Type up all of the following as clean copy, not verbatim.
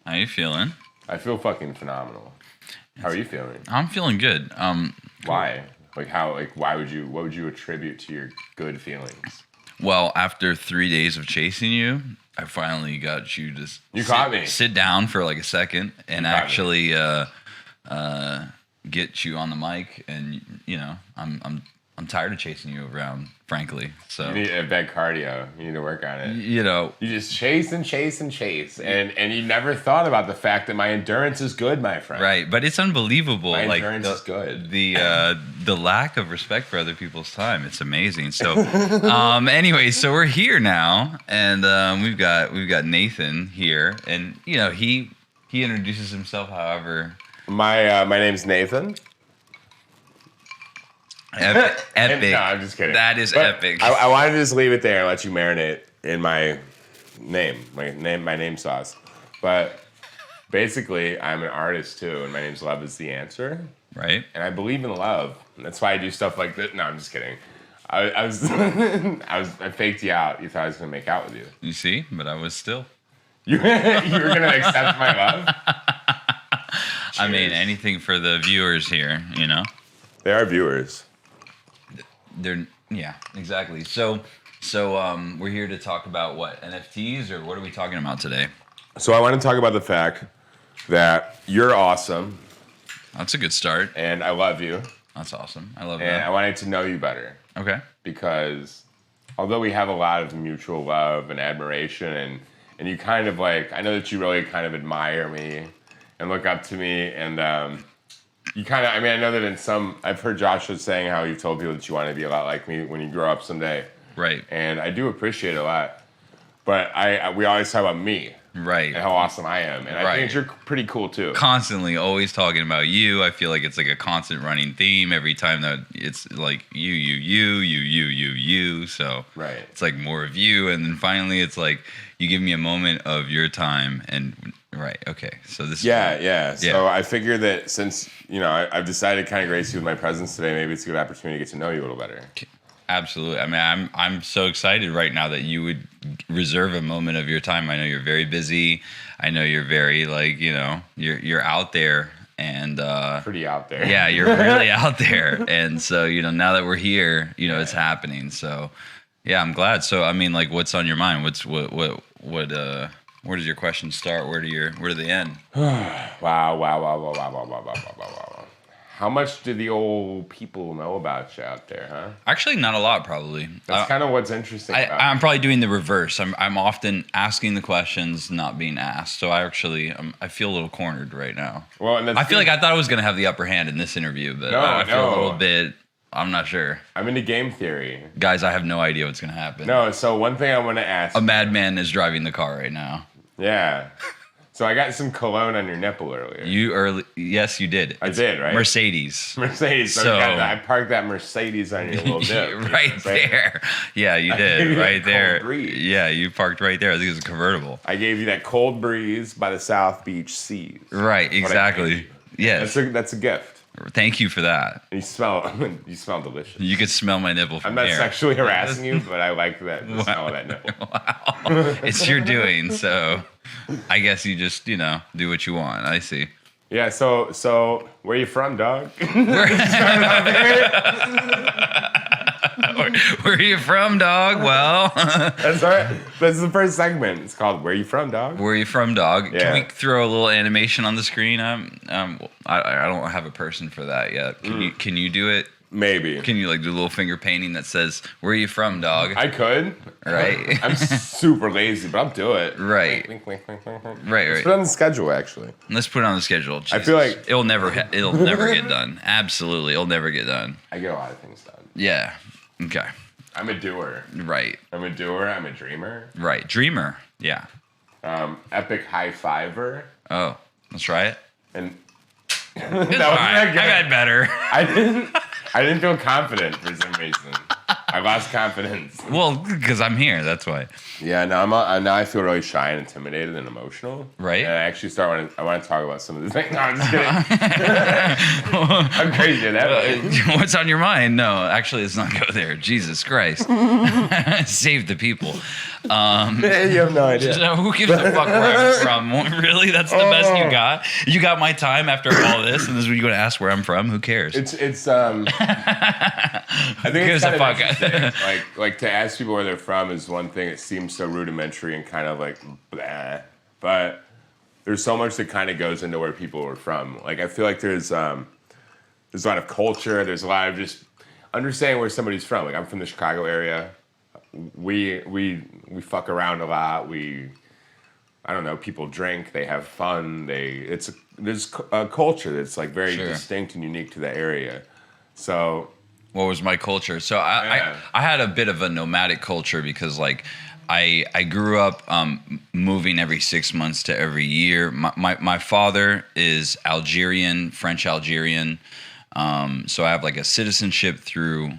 How you feeling? I feel fucking phenomenal. How are you feeling? I'm feeling good. Why? Why would you? What would you attribute to your good feelings? Well, after 3 days of chasing you, I finally got you to caught me. Sit down for like a second and actually get you on the mic. And I'm tired of chasing you around, frankly. So You need a bad cardio. You need to work on it. You just chase and chase and chase, and you never thought about the fact that my endurance is good, my friend. Right, but it's unbelievable. My endurance is good. The lack of respect for other people's time. It's amazing. So, anyway, so we're here now, and we've got Nathan here, and he introduces himself. However, my name's Nathan. Epic. No, I'm just kidding. That is but epic. I wanted to just leave it there and let you marinate in my name sauce. But basically, I'm an artist too, and my name's Love is the answer. Right. And I believe in love. That's why I do stuff like this. No, I'm just kidding. I was I faked you out. You thought I was gonna make out with you. You see, but I was still. You were gonna accept my love. I mean, anything for the viewers here. They are viewers. Yeah, exactly. So we're here to talk about what, NFTs, or what are we talking about today? So I want to talk about the fact that you're awesome. That's a good start. And I love you. That's awesome. I love that. And I wanted to know you better. Okay. Because although we have a lot of mutual love and admiration, and you kind of I know that you really kind of admire me and look up to me, and you kind of, I know that I've heard Joshua saying how you've told people that you want to be a lot like me when you grow up someday. Right. And I do appreciate it a lot. But we always talk about me. Right. And how awesome I am. And I think you're pretty cool too. Constantly always talking about you. I feel like it's like a constant running theme every time that it's like you. So right. It's like more of you. And then finally it's like you give me a moment of your time. And right. Okay. So this Yeah. So I figure that since, I've decided to kind of grace you with my presence today, maybe it's a good opportunity to get to know you a little better. Absolutely. I mean, I'm so excited right now that you would reserve a moment of your time. I know you're very busy. I know you're very you're out there, and pretty out there. Yeah, you're really out there. And so, now that we're here, it's happening. So, yeah, I'm glad. So, I mean, what's on your mind? Where does your question start? Where do they end? Wow. How much do the old people know about you out there, huh? Actually, not a lot, probably. That's kind of what's interesting about I'm probably doing the reverse. I'm often asking the questions, not being asked. So I feel a little cornered right now. Well, and I feel like I thought I was going to have the upper hand in this interview, but I feel a little bit, I'm not sure. I'm into game theory. Guys, I have no idea what's going to happen. No, so one thing I want to ask. A madman is driving the car right now. Yeah. So I got some cologne on your nipple earlier. Yes, you did. I did, right? Mercedes. So I parked that Mercedes on your little dip. right there. Yeah, you did. Right there. Breeze. Yeah, you parked right there. I think it was a convertible. I gave you that cold breeze by the South Beach Seas. Right, exactly. Yes. That's a gift. Thank you for that. You smell delicious. You could smell my nipple from I'm not here. sexually harassing you, but I like the smell of that nipple. Wow. It's your doing, so I guess you just, do what you want. I see. Yeah, so where you from, dog? Where are you from, dog? Well, that's all right. That's the first segment. It's called "Where You From, Dog." Where are you from, dog? Yeah. Can we throw a little animation on the screen? I don't have a person for that yet. Can you do it? Maybe. Can you do a little finger painting that says "Where are you from, dog"? I could. Right. I'm super lazy, but I'll do it. Right. Wink. Right. Let's put it on the schedule, actually. Let's put it on the schedule. Jesus. I feel like it'll never get done. Absolutely, it'll never get done. I get a lot of things done. Yeah. Okay. I'm a doer. Right. I'm a doer. I'm a dreamer. Right. Dreamer. Yeah. Epic high fiver. Oh, let's try it. And I got better. I didn't feel confident for some reason. I lost confidence. Well, because I'm here. That's why. Yeah. Now I feel really shy and intimidated and emotional. Right. And I actually I want to talk about some of the things. No, I'm just kidding. I'm crazy at that. What's on your mind? No, actually, let's not go there. Jesus Christ. Save the people. You have no idea. Who gives a fuck where I'm from? Really? That's the best you got? You got my time after all this, and this is what you're going to ask where I'm from? Who cares? It's I think it's kind of interesting. Like to ask people where they're from is one thing. It seems so rudimentary and kind of like blah, but there's so much that kind of goes into where people are from. Like I feel like there's a lot of culture. There's a lot of just understanding where somebody's from. Like I'm from the Chicago area. We fuck around a lot. I don't know. People drink. They have fun. There's a culture that's like very distinct and unique to the area. So, what was my culture? So I had a bit of a nomadic culture because like I grew up moving every 6 months to every year. My father is Algerian, French Algerian. So I have like a citizenship through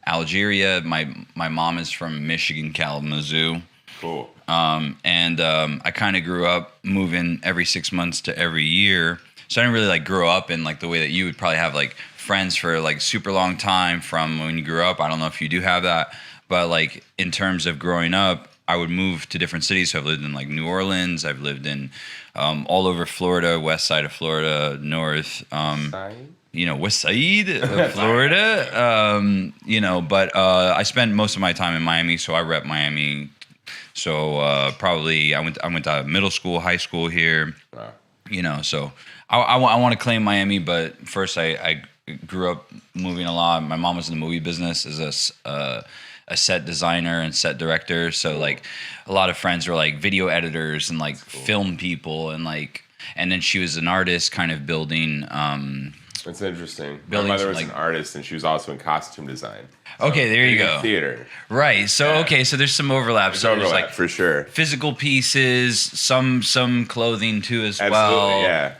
Algeria. My mom is from Michigan, Kalamazoo. Cool. I kind of grew up moving every 6 months to every year. So I didn't really like grow up in like the way that you would probably have like friends for like super long time from when you grew up. I don't know if you do have that, but like in terms of growing up, I would move to different cities. So I've lived in like New Orleans. I've lived in all over Florida, west side of Florida, north. West side of Florida. But I spent most of my time in Miami, so I rep Miami. So probably I went to middle school, high school here. Wow. So I want to claim Miami, but first I grew up moving a lot. My mom was in the movie business as a set designer and set director. So like a lot of friends were like video editors and like film people and then she was an artist kind of building. That's interesting. My mother was an artist and she was also in costume design. So okay, there you go. Theater. Right. So okay, so there's some overlap. There's like for sure. Physical pieces, some clothing too as well. Absolutely, yeah.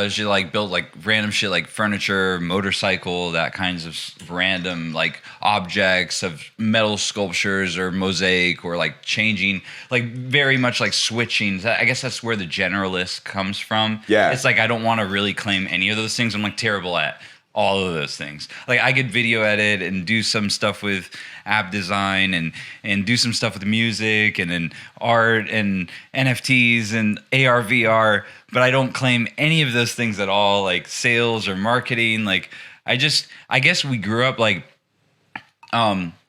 She like built like random shit like furniture, motorcycle, that kinds of random like objects of metal sculptures or mosaic or like changing, like very much like switching. I guess that's where the generalist comes from. Yeah. It's like I don't want to really claim any of those things. I'm like terrible at all of those things. Like I could video edit and do some stuff with app design and do some stuff with music and then art and NFTs and AR VR, but I don't claim any of those things at all, like sales or marketing. Like I guess we grew up like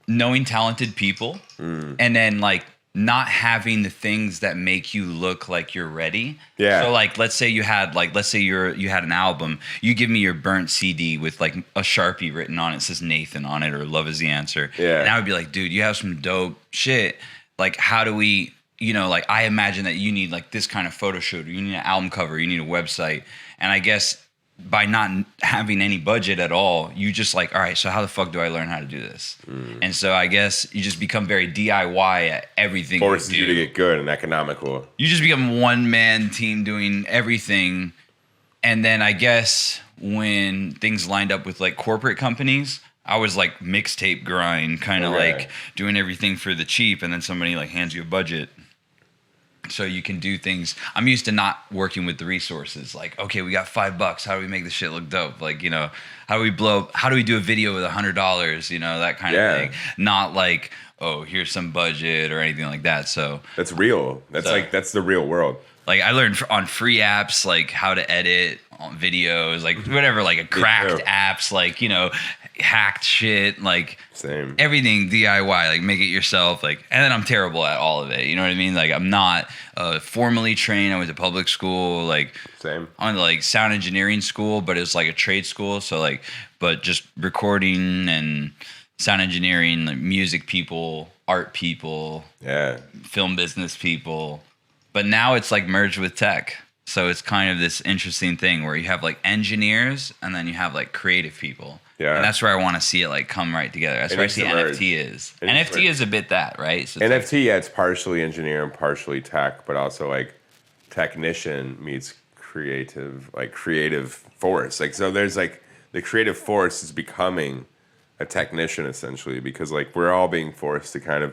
knowing talented people and then like not having the things that make you look like you're ready. Yeah. So like, let's say you had an album, you give me your burnt CD with like a Sharpie written on it, says Nathan on it or Love is the Answer. Yeah. And I would be like, dude, you have some dope shit. Like, how do we, like I imagine that you need like this kind of photo shoot, or you need an album cover, you need a website. And I guess by not having any budget at all, you just like, all right, so how the fuck do I learn how to do this? And so I guess you just become very DIY at everything. Forces you to get good and economical. You just become one-man team doing everything. And then I guess when things lined up with like corporate companies, I was like mixtape grind, kind of like doing everything for the cheap. And then somebody like hands you a budget so you can do things. I'm used to not working with the resources. Like, okay, we got $5. How do we make this shit look dope? Like, how do we do a video with $100? That kind of thing. Not like, oh, here's some budget or anything like that. So that's real. That's the real world. Like I learned on free apps, like how to edit on videos, like whatever, like a cracked apps, like, hacked shit, like same everything DIY, like make it yourself, like, and then I'm terrible at all of it. You know what I mean? Like I'm not formally trained. I went to public school, like same on like sound engineering school, but it's like a trade school. So like, but just recording and sound engineering, like music people, art people, film business people. But now it's like merged with tech. So it's kind of this interesting thing where you have like engineers and then you have like creative people. Yeah. And that's where I want to see it like come right together. That's where I see NFT is. NFT is a bit that, right? So NFT, it's partially engineer and partially tech, but also like technician meets creative force. Like, so there's like the creative force is becoming a technician essentially, because like we're all being forced to kind of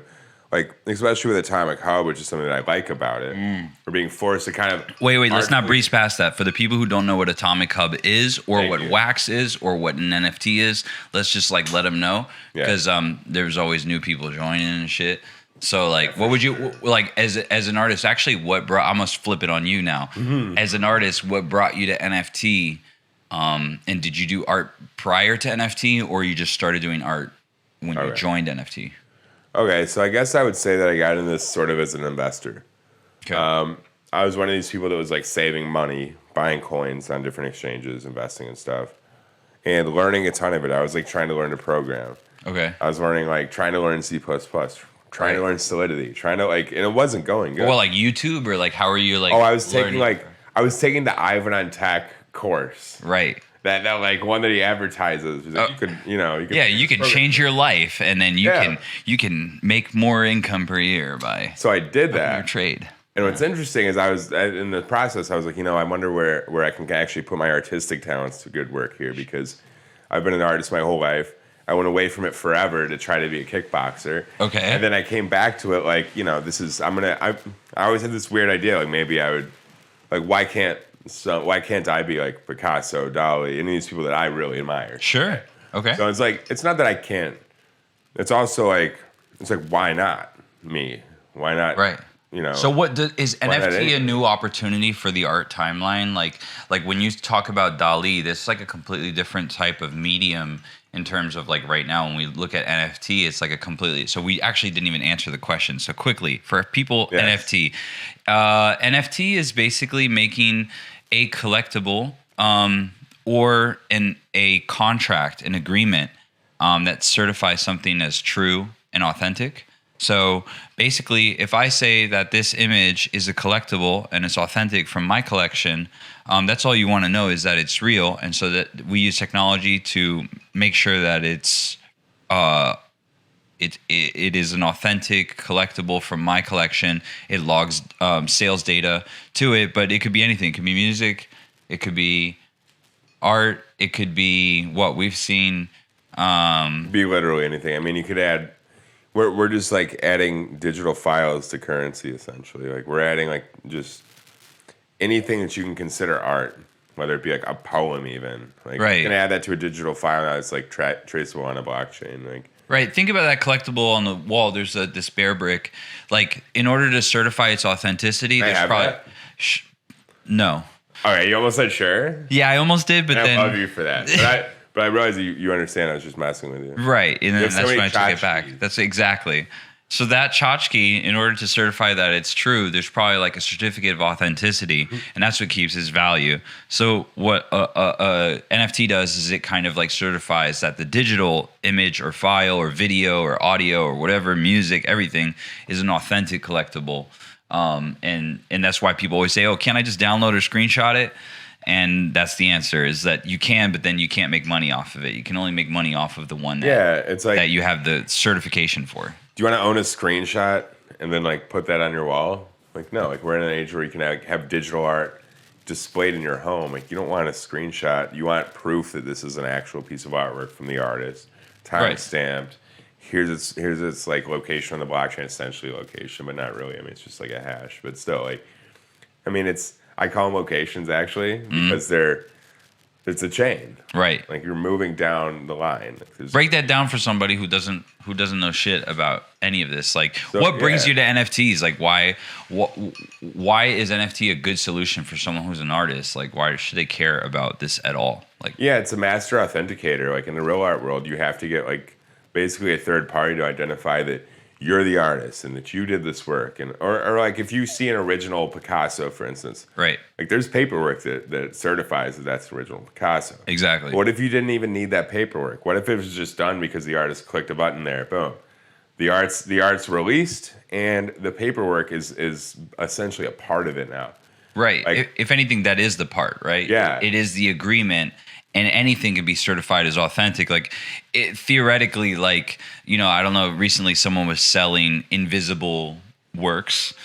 like, especially with Atomic Hub, which is something that I like about it. We're being forced to kind of... Wait, let's not breeze past that. For the people who don't know what Atomic Hub is, or what Wax is, or what an NFT is, let's just like let them know. Because there's always new people joining and shit. So like, what would you like as an artist? Actually, what brought? I must flip it on you now. As an artist, what brought you to NFT? And did you do art prior to NFT, or you just started doing art when you joined NFT? Okay, so I guess I would say that I got into this sort of as an investor. Okay. I was one of these people that was like saving money, buying coins on different exchanges, investing and stuff, and learning a ton of it. I was like trying to learn to program. Okay. I was learning like trying to learn C++, trying to learn Solidity, trying to like, and it wasn't going good. Well, like YouTube or like how are you like? Oh, I was taking the Ivan on Tech course. Right. That like one that he advertises. Like you could change your life, and then you can make more income per year by. So I did that. Your trade. And what's interesting is I was in the process. I was like, I wonder where I can actually put my artistic talents to good work here, because I've been an artist my whole life. I went away from it forever to try to be a kickboxer. Okay. And then I came back to it like, I always had this weird idea, like maybe I would, like, why can't I be like Picasso, Dali, any of these people that I really admire? Sure. Okay. So it's like, it's not that I can't. It's also like, why not me? Why not? Right. So is NFT a new opportunity for the art timeline? Like when you talk about Dali, this is like a completely different type of medium in terms of like right now when we look at NFT, it's like a completely, so we actually didn't even answer the question. So quickly for people, yes. NFT is basically making a collectible or a contract, an agreement that certifies something as true and authentic. So basically, if I say that this image is a collectible and it's authentic from my collection, that's all you want to know is that it's real. And so that we use technology to make sure that it is an authentic collectible from my collection. It logs sales data to it, but it could be anything. It could be music. It could be art. It could be what we've seen. Be literally anything. I mean, you could add. We're just like adding digital files to currency essentially. Like we're adding like just anything that you can consider art, whether it be like a poem even. Like you can add that to a digital file now. It's like traceable on a blockchain. Like right. Think about that collectible on the wall. There's this bear brick. Like in order to certify its authenticity, there's probably no. All right, you almost said sure. Yeah, I almost did, but then I love you for that. But I realize you understand I was just messing with you. Right, and then that's when I took it back. That's exactly. So that tchotchke, in order to certify that it's true, there's probably like a certificate of authenticity, and that's what keeps its value. So what NFT does is it kind of like certifies that the digital image or file or video or audio or whatever, music, everything is an authentic collectible. And that's why people always say, oh, can't I just download or screenshot it? And that's the answer, is that you can, but then you can't make money off of it. You can only make money off of the one it's like, that you have the certification for. Do you want to own a screenshot and then like put that on your wall? Like, no, like we're in an age where you can have digital art displayed in your home. Like you don't want a screenshot. You want proof that this is an actual piece of artwork from the artist, time stamped. Here's its like location on the blockchain, essentially location, but not really. I mean, it's just like a hash, but still like, I mean, I call them locations actually because it's a chain. Right. Like you're moving down the line. Break that down for somebody who doesn't know shit about any of this. Like what brings you to NFTs? Like why is NFT a good solution for someone who's an artist? Like why should they care about this at all? Like it's a master authenticator. Like in the real art world, you have to get like basically a third party to identify that you're the artist and that you did this work, and or like if you see an original Picasso, for instance, right? Like there's paperwork that certifies that that's the original Picasso. Exactly. What if you didn't even need that paperwork? What if it was just done because the artist clicked a button there? Boom, the art's released, and the paperwork is essentially a part of it now. Right. Like, if anything, that is the part, right? Yeah. It is the agreement. And anything can be certified as authentic. Like theoretically, like, I don't know, recently someone was selling invisible works,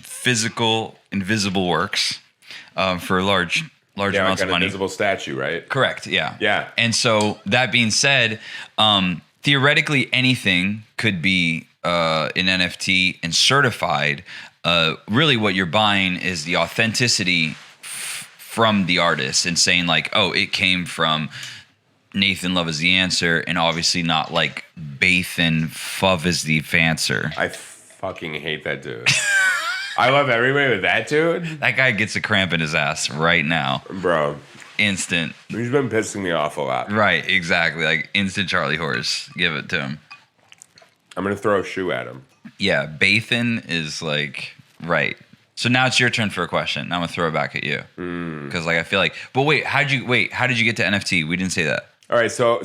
physical invisible works for large amounts of money. Invisible statue, right? Correct. Yeah. Yeah. And so that being said, theoretically anything could be an NFT and certified. Really what you're buying is the authenticity from the artist and saying like, oh, it came from Nathan Love is the answer, and obviously not like Bathan Fuv is the fancer. I fucking hate that dude. I love everybody with that dude. That guy gets a cramp in his ass right now. Bro. Instant. He's been pissing me off a lot. Right, exactly. Like instant Charlie horse. Give it to him. I'm going to throw a shoe at him. Yeah, Bathan is like, right. So now it's your turn for a question. Now I'm going to throw it back at you. Because like I feel like, but wait, how did you get to NFT? We didn't say that. All right, so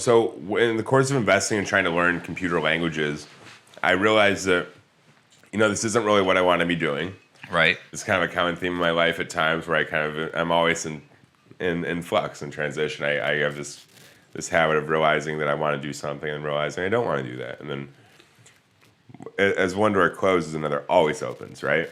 in the course of investing and trying to learn computer languages, I realized that, this isn't really what I want to be doing. Right. It's kind of a common theme in my life at times where I'm always in flux and transition. I have this habit of realizing that I want to do something and realizing I don't want to do that. And then as one door closes, another always opens, right?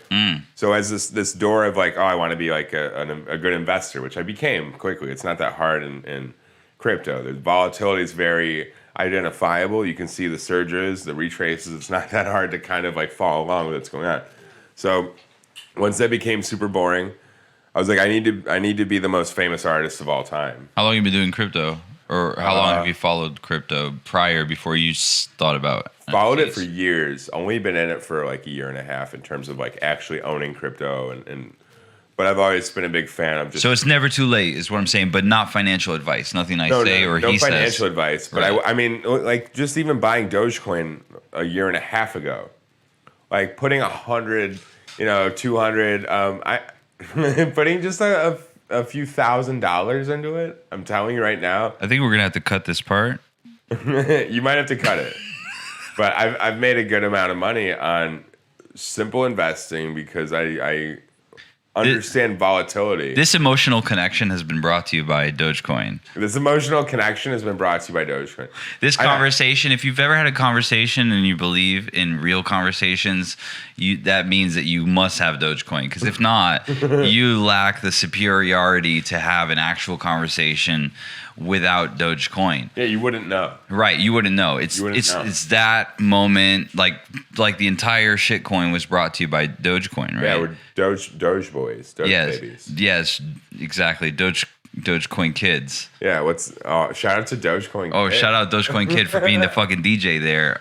So as this door of like, I want to be like a good investor, which I became quickly. It's not that hard in crypto. The volatility is very identifiable. You can see the surges, the retraces. It's not that hard to kind of like follow along with what's going on. So once that became super boring, I was like, I need to be the most famous artist of all time. How long have you been doing crypto? Or how long have you followed crypto before you thought about NFTs? Followed it for years. Only been in it for like a year and a half in terms of like actually owning crypto but I've always been a big fan of just. So it's never too late, is what I'm saying, but not financial advice. Nothing I say or no he says. No financial advice, but right. I mean, like just even buying Dogecoin a year and a half ago, like putting 100, 200, putting just a few $1,000s into it. I'm telling you right now. I think we're gonna have to cut this part. You might have to cut it, but I've made a good amount of money on simple investing because I understand volatility. This emotional connection has been brought to you by Dogecoin. This emotional connection has been brought to you by Dogecoin. This conversation, if you've ever had a conversation and you believe in real conversations, that means that you must have Dogecoin. Because if not, you lack the superiority to have an actual conversation without Dogecoin. Yeah, you wouldn't know. Right, you wouldn't know. It's that moment, like the entire shitcoin was brought to you by Dogecoin, right? Yeah, we're Doge boys, Doge babies. Yes, exactly. Dogecoin kids. Yeah, shout out to Dogecoin. Oh, shout out Dogecoin kid for being the fucking DJ there.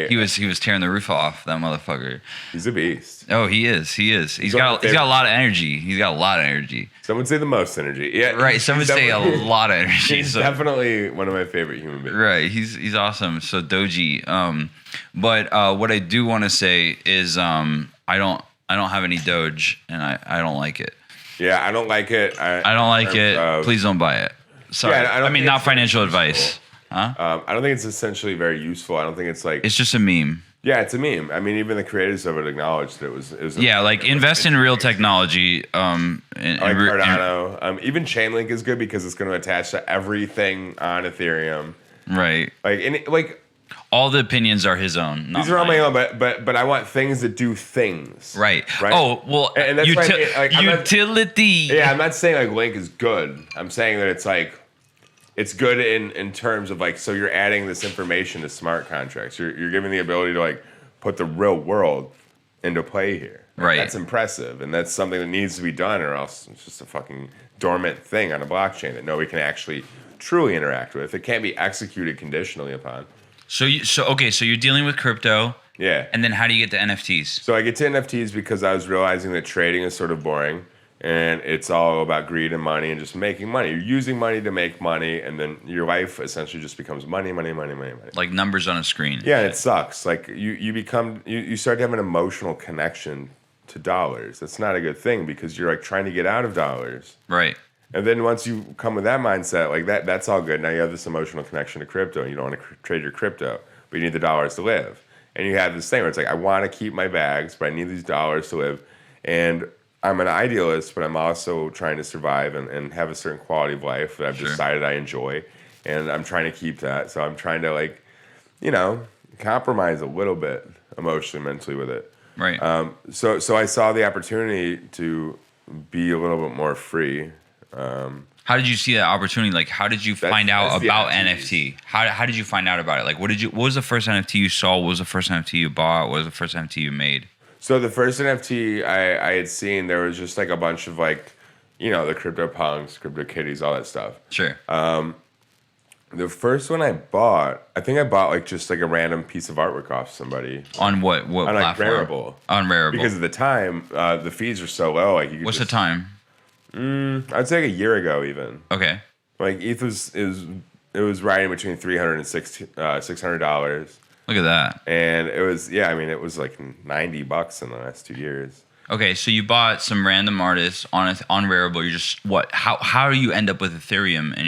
He was tearing the roof off, that motherfucker. He's a beast. Oh, he is. He's got a lot of energy. Some would say the most energy. Yeah, right. Some would say a lot of energy. He's definitely one of my favorite human beings. Right. He's awesome. So Doji. But what I do want to say is I don't have any Doge, and I don't like it. Yeah, I don't like it. I don't like it. Please don't buy it. Sorry. Yeah, I mean, not financial advice. Huh? I don't think it's essentially very useful. I don't think it's like. It's just a meme. Yeah, it's a meme. I mean, even the creators of it acknowledged that it was invest in real technology. Like Cardano. Even Chainlink is good because it's going to attach to everything on Ethereum. Right. All the opinions are his own. These are all my own, but I want things that do things. Right. Oh, well, and that's utility. I'm not saying like Link is good. I'm saying that it's good in terms of so you're adding this information to smart contracts. You're giving the ability to put the real world into play here. Right. That's impressive, and that's something that needs to be done, or else it's just a fucking dormant thing on a blockchain that nobody can actually truly interact with. It can't be executed conditionally upon. So you're dealing with crypto. Yeah. And then how do you get to NFTs? So I get to NFTs because I was realizing that trading is sort of boring and it's all about greed and money and just making money. You're using money to make money, and then your life essentially just becomes money. Like numbers on a screen. Yeah, and it sucks. Like you start to have an emotional connection to dollars. That's not a good thing because you're trying to get out of dollars. Right. And then once you come with that mindset, that's all good. Now you have this emotional connection to crypto, and you don't want to trade your crypto, but you need the dollars to live. And you have this thing where it's I want to keep my bags, but I need these dollars to live. And I'm an idealist, but I'm also trying to survive and have a certain quality of life that I've decided I enjoy. And I'm trying to keep that. So I'm trying to compromise a little bit emotionally, mentally with it. Right. So I saw the opportunity to be a little bit more free. How did you see that opportunity? How did you find out about NFT? How did you find out about it? What was the first NFT you saw? What was the first NFT you bought? What was the first NFT you made? So the first NFT I had seen, there was just a bunch of the crypto punks, crypto kitties, all that stuff. Sure. The first one I bought, I think I bought like just like a random piece of artwork off somebody On what on like platform? Rarible. On Rarible. Because at the time, the fees were so low. Like you could What's just, the time? I'd say like a year ago even. Okay. Like ETH was riding between $300 and $600, Look at that. and it was it was like $90 in the last 2 years. Okay, so you bought some random artists on Rarible. You're just what? How do you end up with Ethereum in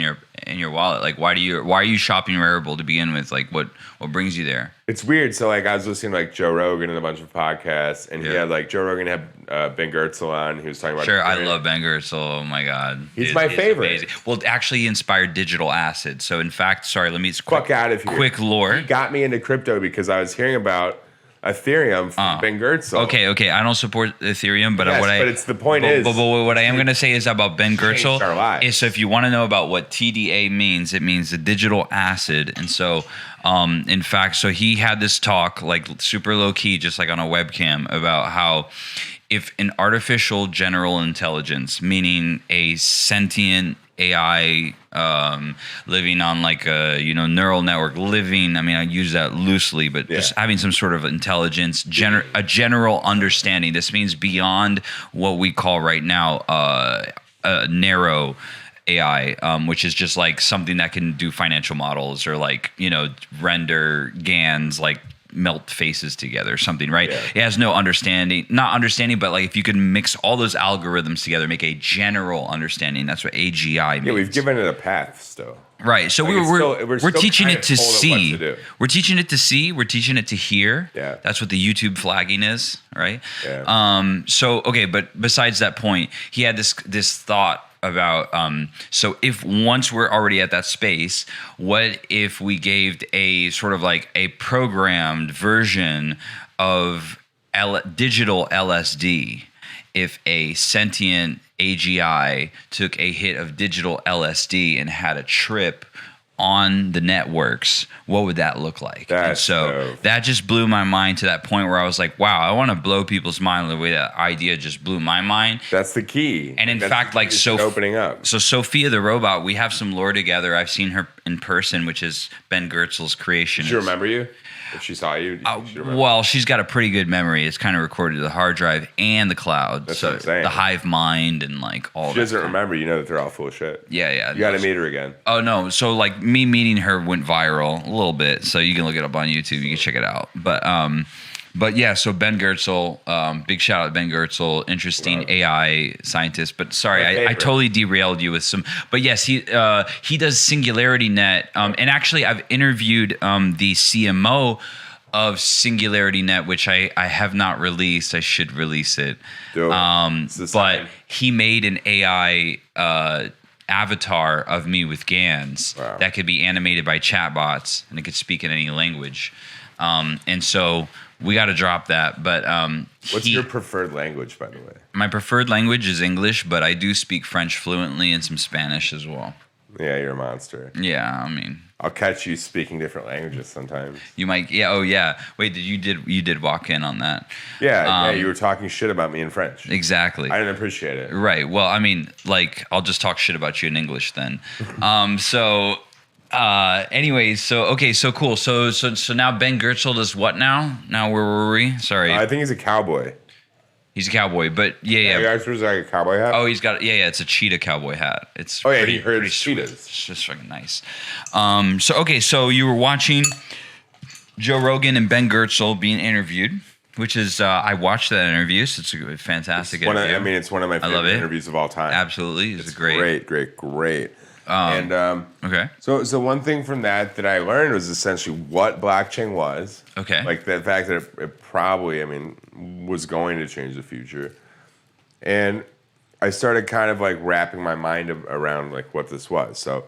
your wallet? Like, why are you shopping Rarible to begin with? Like, what brings you there? It's weird. So like I was listening to like Joe Rogan and a bunch of podcasts, and he had like Joe Rogan had Ben Gertzel on. He was talking about Sure, I love Ben Gertzel. Oh my god, he's my favorite. Amazing. Well, actually, he inspired digital acid. So in fact, sorry, let me fuck out of here. Quick lore. He got me into crypto because I was hearing about Ethereum from Ben Gertzel. Okay. I don't support Ethereum, but but it's the point is. But what I am going to say is about Ben Gertzel our lives. is so if you want to know about what TDA means, it means the digital acid. And so, in fact, so he had this talk like super low key, just like on a webcam, about how if an artificial general intelligence, meaning a sentient AI living on like a neural network, living. I mean, I use that loosely, but just having some sort of intelligence, a general understanding. This means beyond what we call right now narrow AI, which is just like something that can do financial models or like render GANs like melt faces together or something, right? Yeah. It has no not understanding, but like if you could mix all those algorithms together, make a general understanding. That's what AGI means. Yeah, we've given it a path still. Right. So like we're teaching it to see. We're teaching it to see. We're teaching it to hear. Yeah. That's what the YouTube flagging is, right? Yeah. So okay, but besides that point, he had this thought about so if once we're already at that space, what if we gave a sort of like a programmed version of digital LSD? If a sentient AGI took a hit of digital LSD and had a trip on the networks, what would that look like? And so that just blew my mind to that point where I was like, wow, I want to blow people's mind the way that idea just blew my mind. That's the key. And in fact, like opening up. So Sophia the robot, we have some lore together. I've seen her in person, which is Ben Gertzel's creation. Does she remember you? If she saw you, well, she's got a pretty good memory. It's kind of recorded to the hard drive and the cloud. That's so what I'm saying. The hive mind and like all that. She doesn't remember. You know that they're all full of shit. Yeah. You got to meet her again. Oh, no. So like me meeting her went viral a little bit. So you can look it up on YouTube. You can check it out. But yeah, so Ben Gertzel, big shout out to Ben Gertzel, interesting AI scientist. But sorry, I totally derailed you with some. But yes, he does Singularity Net, and actually I've interviewed the CMO of Singularity Net, which I have not released. I should release it. But he made an AI avatar of me with GANs that could be animated by chatbots, and it could speak in any language. And so we got to drop that. But what's your preferred language, by the way? My preferred language is English, but I do speak French fluently and some Spanish as well. Yeah, you're a monster. Yeah, I mean, I'll catch you speaking different languages sometimes. You might. Yeah. Oh, yeah. Wait, you did walk in on that? Yeah. You were talking shit about me in French. Exactly. I didn't appreciate it. Right. Well, I mean, like, I'll just talk shit about you in English then. Anyways, so okay, so cool. So now Ben Gertzel does what now? Now where were we? Sorry. I think he's a cowboy. He's a cowboy, but yeah. You guys was like a cowboy hat? Oh, he's got it's a cheetah cowboy hat. It's he heard cheetahs. It's just fucking nice. So you were watching Joe Rogan and Ben Gertzel being interviewed, which is I watched that interview. So it's a fantastic interview. It's one of my favorite interviews of all time. Absolutely, it's great. Okay. So one thing from that I learned was essentially what blockchain was. Okay. Like the fact that it probably, was going to change the future. And I started kind of like wrapping my mind around like what this was. So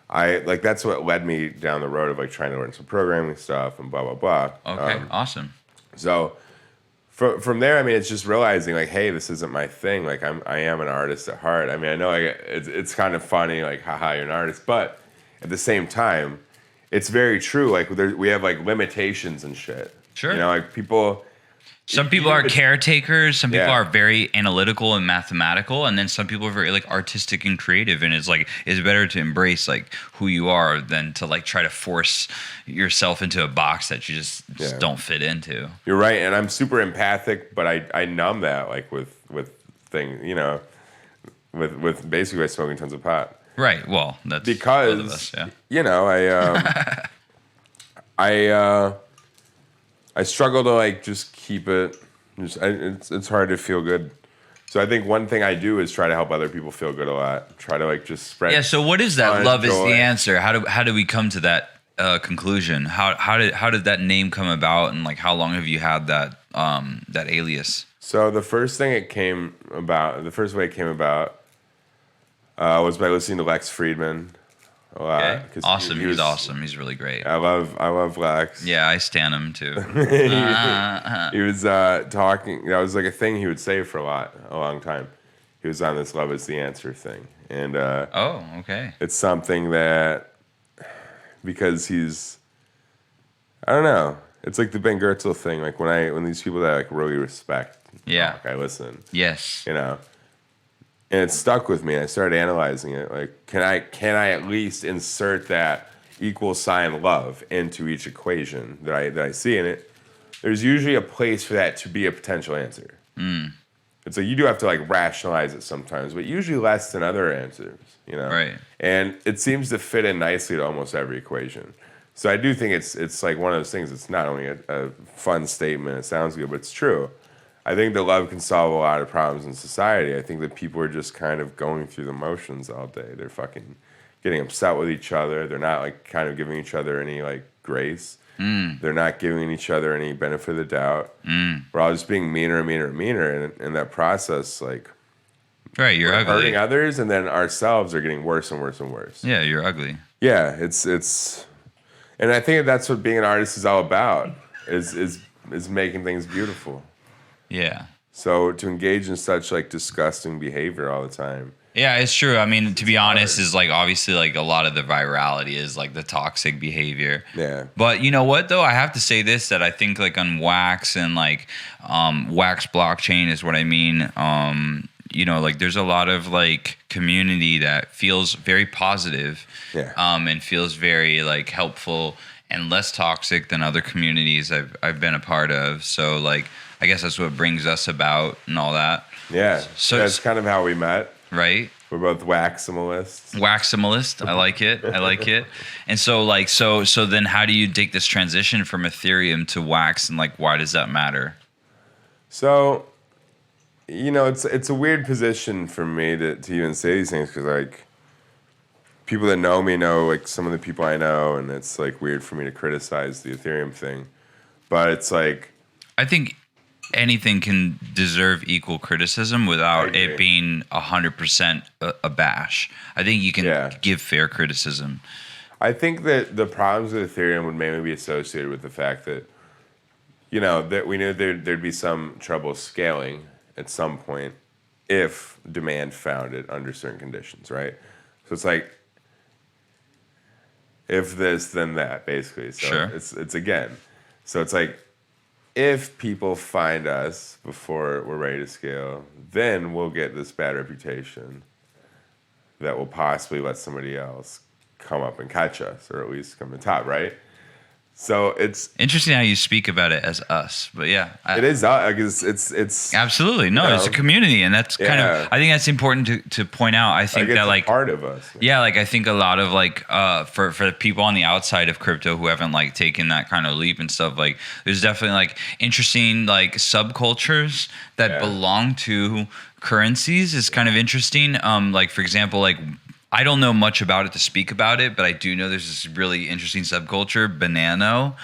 that's what led me down the road of like trying to learn some programming stuff and blah, blah, blah. Okay, awesome. So from there, it's just realizing like, hey, this isn't my thing. Like I am an artist at heart. I know it's kind of funny, like, haha, you're an artist. But at the same time, it's very true. Like we have like limitations and shit. Sure. Like people Some people are caretakers. Some people Yeah. are very analytical and mathematical, and then some people are very like artistic and creative. And it's like it's better to embrace like who you are than to like try to force yourself into a box that you just don't fit into. You're right, and I'm super empathic, but I numb that like with things, you know, with basically by smoking tons of pot. Right. Well, that's because both of us, yeah. you know I struggle to like just keep it. It's hard to feel good. So I think one thing I do is try to help other people feel good a lot. Try to like just spread. Yeah. So what is that? fun, Love is joy. the answer. How do we come to that conclusion? How did that name come about? And like how long have you had that that alias? So the first way it came about was by listening to Lex Friedman a lot. Okay. 'Cause Awesome. he was- He's awesome. He's really great. I love Lex. Yeah, I stan him too. He was talking. That was like a thing he would say for a long time. He was on this "Love is the answer" thing, and Oh, okay. it's something that because he's, I don't know. It's like the Ben Goertzel thing. Like when these people that I like really respect, talk, I listen. Yes. You know, and it stuck with me. I started analyzing it. Like, can I at least insert that equal sign love into each equation that I see in it? There's usually a place for that to be a potential answer. It's like you do have to like rationalize it sometimes, but usually less than other answers. You know, Right. And it seems to fit in nicely to almost every equation. So I do think it's like one of those things. It's not only a fun statement. It sounds good, but it's true. I think that love can solve a lot of problems in society. I think that people are just kind of going through the motions all day. They're fucking getting upset with each other. They're not like kind of giving each other any like grace. They're not giving each other any benefit of the doubt. We're all just being meaner and meaner and meaner. And in that process, like, Right, you're we're ugly. hurting others, and then ourselves are getting worse and worse and worse. Yeah, you're ugly. Yeah, it's, and I think that's what being an artist is all about. Is making things beautiful. Yeah. So to engage in such like disgusting behavior all the time. Yeah, it's true. I mean, to be honest, is like obviously like a lot of the virality is like the toxic behavior. Yeah. But you know what though? I have to say this that I think like on Wax and like Wax blockchain is what I mean. You know, like there's a lot of like community that feels very positive, and feels very like helpful and less toxic than other communities I've been a part of. So like I guess that's what brings us about and all that. Yeah. So that's kind of how we met. Right. We're both waximalists. Waximalist. I like it. I like it. And so like so then how do you take this transition from Ethereum to Wax, and like why does that matter? So, you know, it's a weird position for me to even say these things because like people that know me know like some of the people I know, and it's like weird for me to criticize the Ethereum thing. But it's like I think anything can deserve equal criticism without it being 100% a bash. I think you can give fair criticism. I think that the problems with Ethereum would mainly be associated with the fact that, you know, that we knew there'd be some trouble scaling at some point if demand found it under certain conditions, right? So it's like, if this, then that, basically. So Sure. It's again. So it's like, if people find us before we're ready to scale, then we'll get this bad reputation that will possibly let somebody else come up and catch us, or at least come to top, right? So it's interesting how you speak about it as us, but yeah, it is. It's absolutely no. It's a community, and that's kind of. I think that's important to point out. I think like that it's like part of us. Yeah, like I think a lot of like for the people on the outside of crypto who haven't like taken that kind of leap and stuff, like there's definitely like interesting like subcultures that belong to currencies is kind of interesting. Like for example, like I don't know much about it to speak about it, but I do know there's this really interesting subculture, Banano.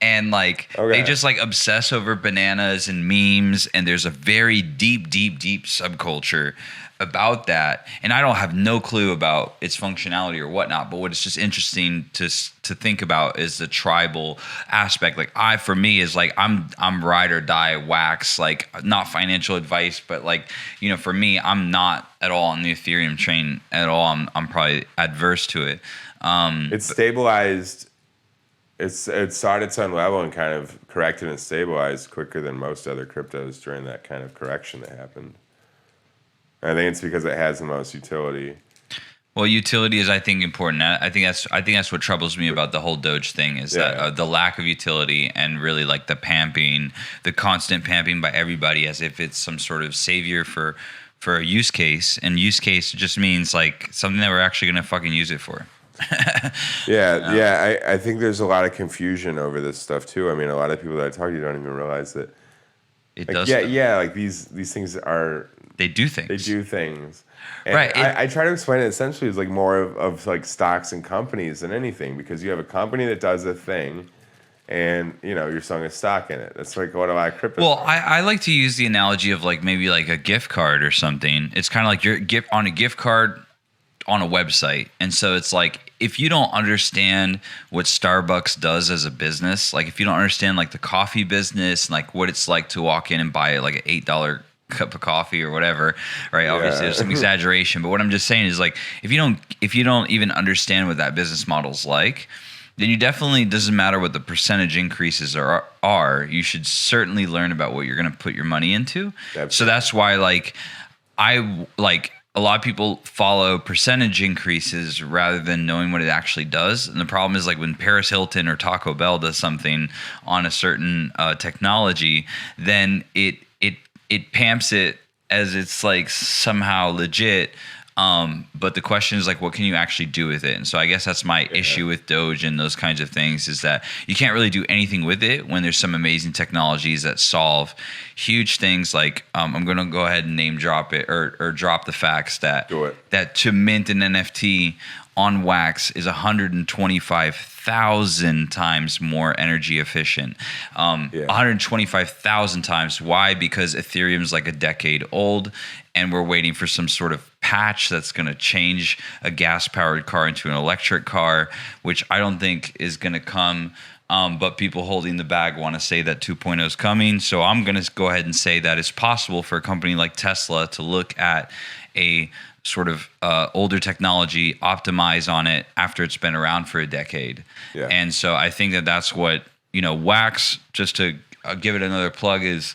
And like they just like obsess over bananas and memes, and there's a very deep subculture about that. And I don't have no clue about its functionality or whatnot, but what is just interesting to think about is the tribal aspect. Like for me is like I'm ride or die Wax, like not financial advice, but like, you know, for me, I'm not at all on the Ethereum train at all. I'm probably adverse to it. It's stabilized it's sought its own level and kind of corrected and stabilized quicker than most other cryptos during that kind of correction that happened. And I think it's because it has the most utility. Well, utility is, I think, important. I think that's what troubles me about the whole Doge thing is that the lack of utility and really like the pamping, the constant pamping by everybody as if it's some sort of savior for a use case. And use case just means like something that we're actually going to fucking use it for. I think there's a lot of confusion over this stuff too. I mean, a lot of people that I talk to don't even realize that. It like, does. Like these things are. They do things. They do things. And right. I try to explain it essentially as like more of like stocks and companies than anything, because you have a company that does a thing, and you're selling a stock in it. That's like what a lot of crypto. Well, I like to use the analogy of like maybe like a gift card or something. It's kind of like your gift on a gift card on a website. And so it's like, if you don't understand what Starbucks does as a business, like if you don't understand like the coffee business, like what it's like to walk in and buy like an $8 cup of coffee or whatever, right? Obviously there's some exaggeration, but what I'm just saying is like, if you don't even understand what that business model's like, then you definitely, doesn't matter what the percentage increases are, you should certainly learn about what you're going to put your money into. Absolutely. So that's why a lot of people follow percentage increases rather than knowing what it actually does. And the problem is like when Paris Hilton or Taco Bell does something on a certain technology, then it pamps it as it's like somehow legit. But the question is like, what can you actually do with it? And so I guess that's my issue with Doge and those kinds of things, is that you can't really do anything with it when there's some amazing technologies that solve huge things. Like I'm going to go ahead and name drop it or drop the facts that to mint an NFT on Wax is 125,000 times more energy efficient. 125,000 times. Why? Because Ethereum's like a decade old, and we're waiting for some sort of patch that's going to change a gas-powered car into an electric car, which I don't think is going to come. But people holding the bag want to say that 2.0 is coming. So I'm going to go ahead and say that it's possible for a company like Tesla to look at a sort of older technology, optimize on it after it's been around for a decade. Yeah. And so I think that that's what, Wax, just to give it another plug, is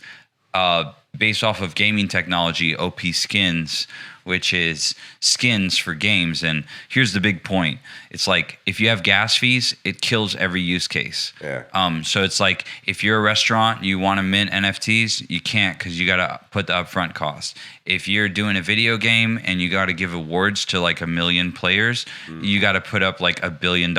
based off of gaming technology, OP Skins, which is skins for games. And here's the big point. It's like, if you have gas fees, it kills every use case. Yeah. So it's like, if you're a restaurant, you want to mint NFTs, you can't, because you got to put the upfront cost. If you're doing a video game and you got to give awards to like 1 million players, you got to put up like $1 billion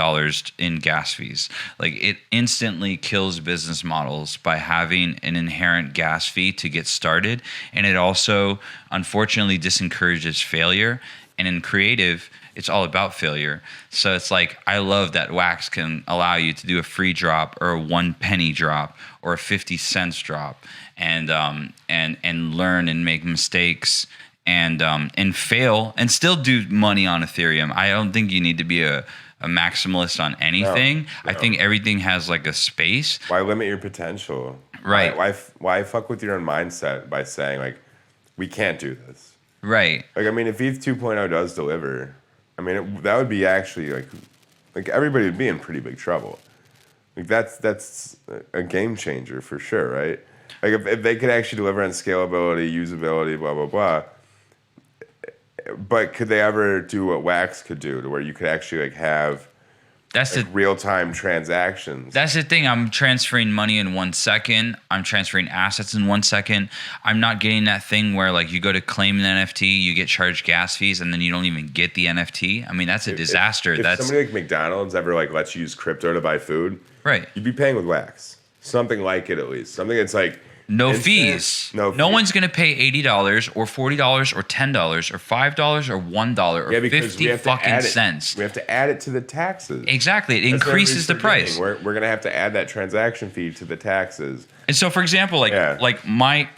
in gas fees. Like, it instantly kills business models by having an inherent gas fee to get started. And it also, unfortunately, disencourages failure. And in creative, it's all about failure. So it's like, I love that Wax can allow you to do a free drop or a 1 penny drop or a 50 cents drop, and learn and make mistakes and fail and still do money on Ethereum. I don't think you need to be a maximalist on anything. No. I think everything has like a space. Why limit your potential? Right. Why fuck with your own mindset by saying like, we can't do this? Right. Like, I mean, if ETH 2.0 does deliver, I mean, that would be actually like everybody would be in pretty big trouble. Like, that's a game changer for sure, right? Like, if they could actually deliver on scalability, usability, blah, blah, blah. But could they ever do what Wax could do, to where you could actually like have real-time transactions? That's the thing. I'm transferring money in 1 second. I'm transferring assets in 1 second. I'm not getting that thing where like you go to claim an NFT, you get charged gas fees, and then you don't even get the NFT. I mean, that's a disaster. If somebody like McDonald's ever like lets you use crypto to buy food, right, you'd be paying with Wax. Something like it, at least. Something that's like no fees. No one's going to pay $80 or $40 or $10 or $5 or $1 or 50 fucking cents. We have to add it to the taxes. Exactly. It increases the price. We're going to have to add that transaction fee to the taxes. And so, for example, like my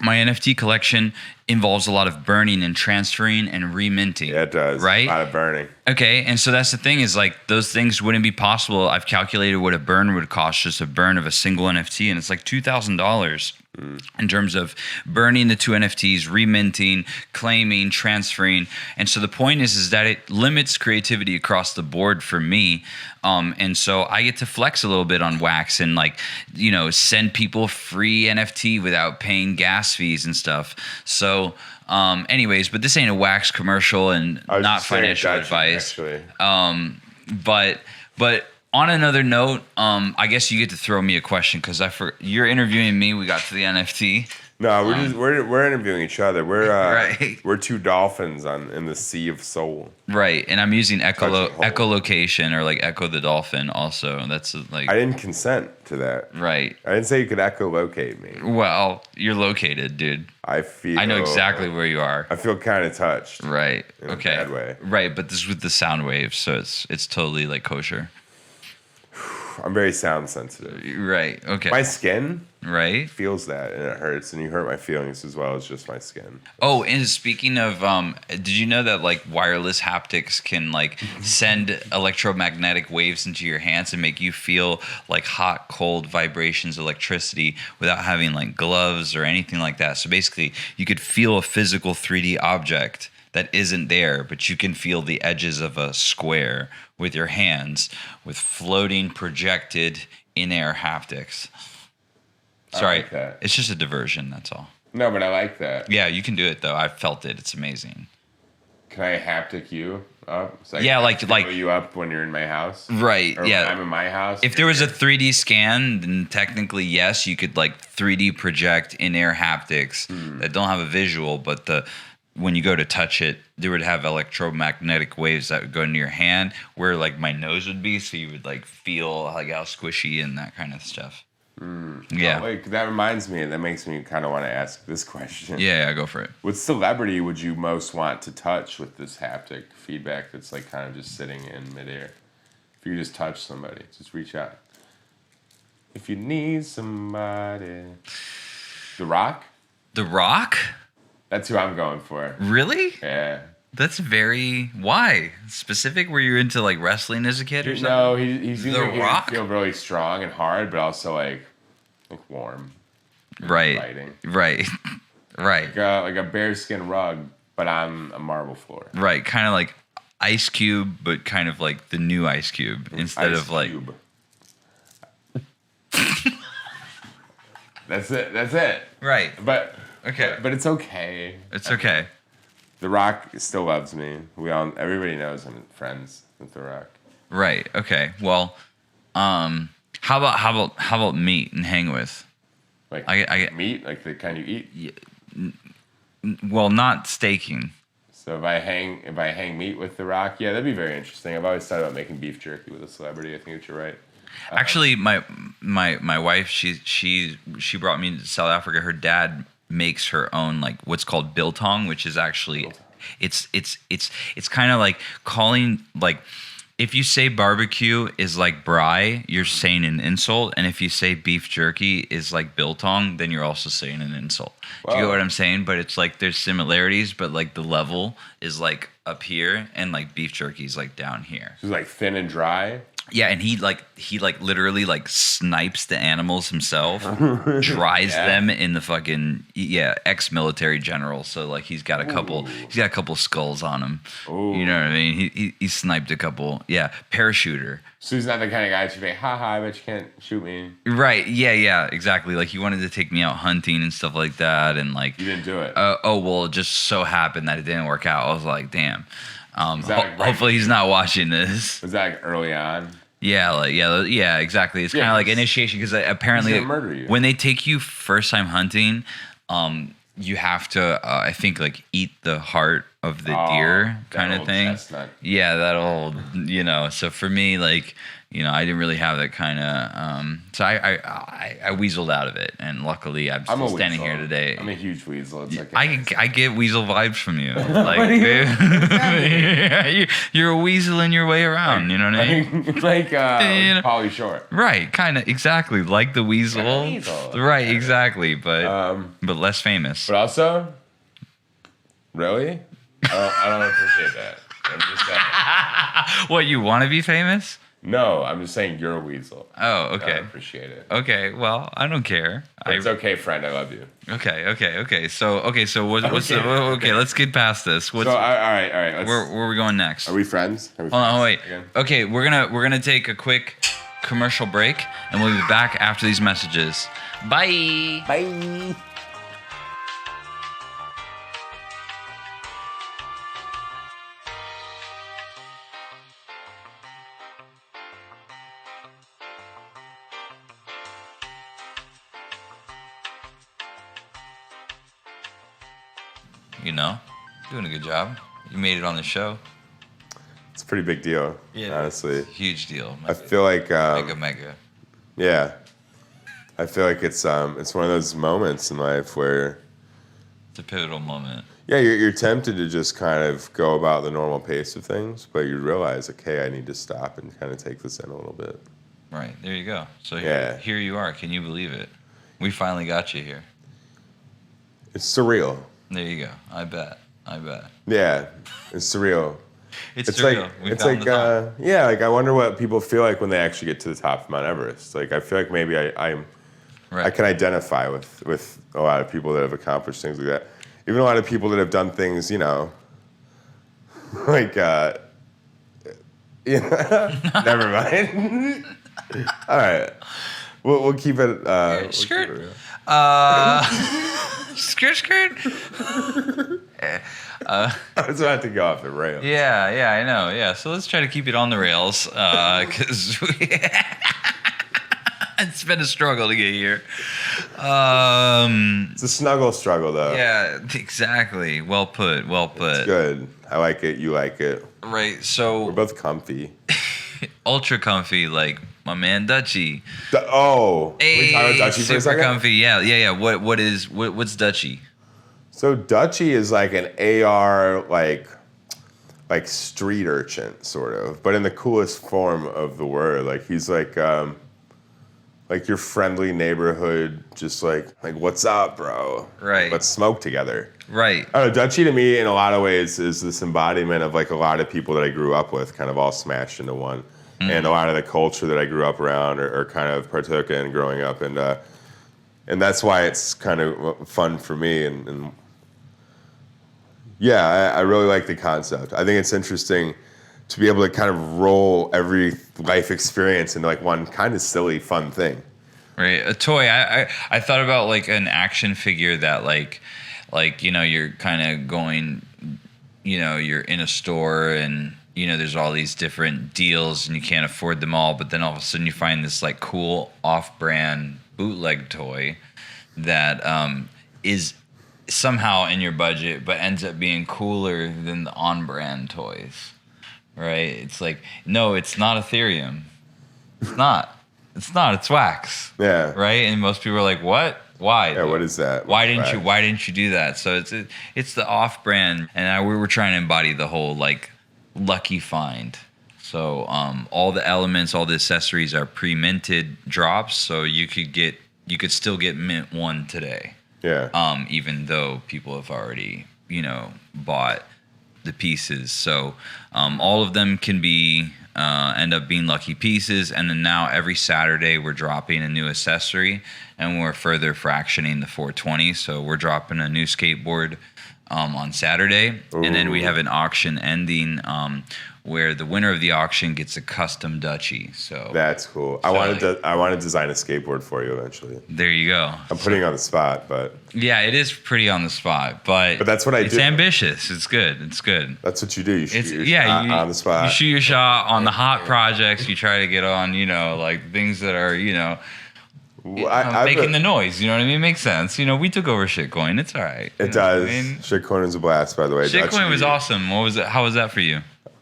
NFT collection involves a lot of burning and transferring and reminting. Yeah, it does. Right? A lot of burning. Okay, and so that's the thing, is like those things wouldn't be possible. I've calculated what a burn would cost, just a burn of a single NFT, and it's like $2,000. in terms of burning the two NFTs, reminting, claiming, transferring. And so the point is that it limits creativity across the board for me. And so I get to flex a little bit on Wax and like, send people free NFT without paying gas fees and stuff. So anyways, but this ain't a Wax commercial and not financial advice. Actually. But on another note, I guess you get to throw me a question because you're interviewing me. We got to the NFT. No, we're interviewing each other. We're right. We're two dolphins in the sea of soul. Right, and I'm using echolocation or like echo the dolphin. Also, that's like I didn't consent to that. Right. I didn't say you could echolocate me. Well, you're located, dude. I know exactly where you are. I feel kind of touched. Right. In Okay. a bad way. Right, but this is with the sound waves, so it's totally like kosher. I'm very sound sensitive. Right. Okay. My skin feels that, and it hurts, and you hurt my feelings as well as just my skin. Oh, and speaking of, did you know that like wireless haptics can like send electromagnetic waves into your hands and make you feel like hot, cold vibrations, electricity without having like gloves or anything like that? So basically, you could feel a physical 3D object that isn't there, but you can feel the edges of a square with your hands with floating projected in-air haptics. Sorry, like that. It's just a diversion, that's all. No, but I like that. Yeah, you can do it though. I've felt it. It's amazing. Can I haptic you up? So yeah, like you up when you're in my house? Right, or yeah. when I'm in my house? If there was a 3D scan, then technically yes, you could like 3D project in-air haptics that don't have a visual, but when you go to touch it, they would have electromagnetic waves that would go into your hand where like my nose would be, so you would like feel like how squishy and that kind of stuff. Yeah. Oh, wait, that reminds me, that makes me kind of want to ask this question. Yeah, go for it. What celebrity would you most want to touch with this haptic feedback that's like kind of just sitting in midair? If you just touch somebody, just reach out. If you need somebody. The Rock? The Rock? That's who I'm going for. Really? Yeah. That's very... Why? Specific? Were you into like wrestling as a kid or something? No, he's The either Rock? feel really strong and hard, but also like warm. Right. Fighting. Right. Right. Like a bearskin rug, but on a marble floor. Right. Kind of like Ice Cube, but kind of like the new Ice Cube instead Ice of like... Cube. That's it. Right. But Okay. But it's okay. It's okay. The Rock still loves me. Everybody knows I'm friends with The Rock. Right. Okay. Well, how about meat and hang with? Like I meat, like the kind you eat. Well, not staking. So if I hang meat with The Rock, yeah, that'd be very interesting. I've always thought about making beef jerky with a celebrity. I think that you're right. Actually, my wife, she brought me to South Africa. Her dad makes her own like what's called biltong, which is actually it's kind of like calling like if you say barbecue is like braai, you're saying an insult, and if you say beef jerky is like biltong, then you're also saying an insult. Do you get what I'm saying? But it's like there's similarities, but like the level is like up here, and like beef jerky is like down here. So it's like thin and dry. Yeah, and he literally like snipes the animals himself, dries them in the fucking ex-military general. So like he's got a couple skulls on him. Ooh. You know what I mean? He sniped a couple. Yeah, parachuter. So he's not the kind of guy to be like, haha, I bet you can't shoot me. Right? Yeah, exactly. Like he wanted to take me out hunting and stuff like that, and like you didn't do it. Well, it just so happened that it didn't work out. I was like, damn. Hopefully he's not watching this. Was that like early on? Yeah, exactly. It's kind of like initiation because apparently murder you. When they take you first time hunting, you have to I think like eat the heart of the deer kind of thing. Chestnut. Yeah, that old So for me, like I didn't really have that kind of. So I weaseled out of it, and luckily I'm still standing here today. I'm a huge weasel. It's like I get weasel vibes from you. Like you're a weasel in your way around. You know what I mean? Like Pauly Shore. Right, kind of exactly like the weasel. Like a weasel. Right, exactly, but less famous. But also, really, I don't appreciate that. I'm just saying. What, you want to be famous? No, I'm just saying you're a weasel. Oh, I okay. appreciate it. Okay, well, I don't care. It's okay, friend. I love you. Okay. So what's Okay, okay? Let's get past this. What's So all right. where are we going next? Are we friends? Hold on, wait. Again? Okay, we're gonna take a quick commercial break, and we'll be back after these messages. Bye. Bye. You know, doing a good job. You made it on the show. It's a pretty big deal. Yeah, honestly. Huge deal. I feel like Mega. yeah. I feel like it's one of those moments in life where It's a pivotal moment. yeah, you're tempted to just kind of go about the normal pace of things, but you realize, okay, I need to stop and kind of take this in a little bit. Right, there you go. So Yeah. here you are. Can you believe it? We finally got you here. It's surreal. There you go. I bet. Yeah, it's surreal. It's like surreal. We it's found like the top. yeah, like I wonder what people feel like when they actually get to the top of Mount Everest. Like I feel like maybe I Right. can identify with a lot of people that have accomplished things like that. Even a lot of people that have done things, you know, like never mind. All right, we'll keep it. We'll Skirt. keep it real. Skirt. I was about to go off the rails. Yeah, I know. Yeah, so let's try to keep it on the rails, because it's been a struggle to get here. It's a snuggle struggle, though. Yeah, exactly. Well put. It's good. I like it. You like it. Right. We're So both comfy. ultra comfy, like my man Dutchee. Can we talk about Dutchee for a Super second? comfy. Yeah. What's Dutchee? So Dutchee is like an AR like street urchin sort of, but in the coolest form of the word. Like he's like your friendly neighborhood, just like what's up, bro? Right. Let's smoke together. Right. I don't know, Dutchee to me in a lot of ways is this embodiment of like a lot of people that I grew up with, kind of all smashed into one. And a lot of the culture that I grew up around or kind of partook in growing up, and that's why it's kind of fun for me. And yeah, I really like the concept. I think it's interesting to be able to kind of roll every life experience into like one kind of silly, fun thing. Right. A toy. I thought about like an action figure that like you're kind of going, you're in a store and there's all these different deals and you can't afford them all, but then all of a sudden you find this like cool off-brand bootleg toy that is somehow in your budget but ends up being cooler than the on-brand toys. Right? It's like, no, it's not Ethereum. It's not. It's wax. Yeah. Right? And most people are like, what? Why? Yeah, what is that? Why didn't you do that? So it's the off-brand, and we were trying to embody the whole like lucky find. So all the elements, all the accessories are pre-minted drops, so you could still get mint one today. Yeah. Even though people have already bought the pieces. So all of them can be end up being lucky pieces, and then now every Saturday we're dropping a new accessory, and we're further fractioning the 420. So we're dropping a new skateboard on Saturday, and then we have an auction ending where the winner of the auction gets a custom Dutchee. So that's cool. I want to design a skateboard for you eventually. There you go. I'm putting you on the spot, but yeah, it is pretty on the spot, but that's what I do. It's ambitious. It's good. That's what you do. You shoot your shot on the spot. You shoot your shot on the hot projects. You try to get on, like things that are, making the noise. You know what I mean? It makes sense. We took over Shitcoin. It's all right. It does. Shitcoin is a blast, by the way. Shitcoin was awesome. What was it? How was that for you?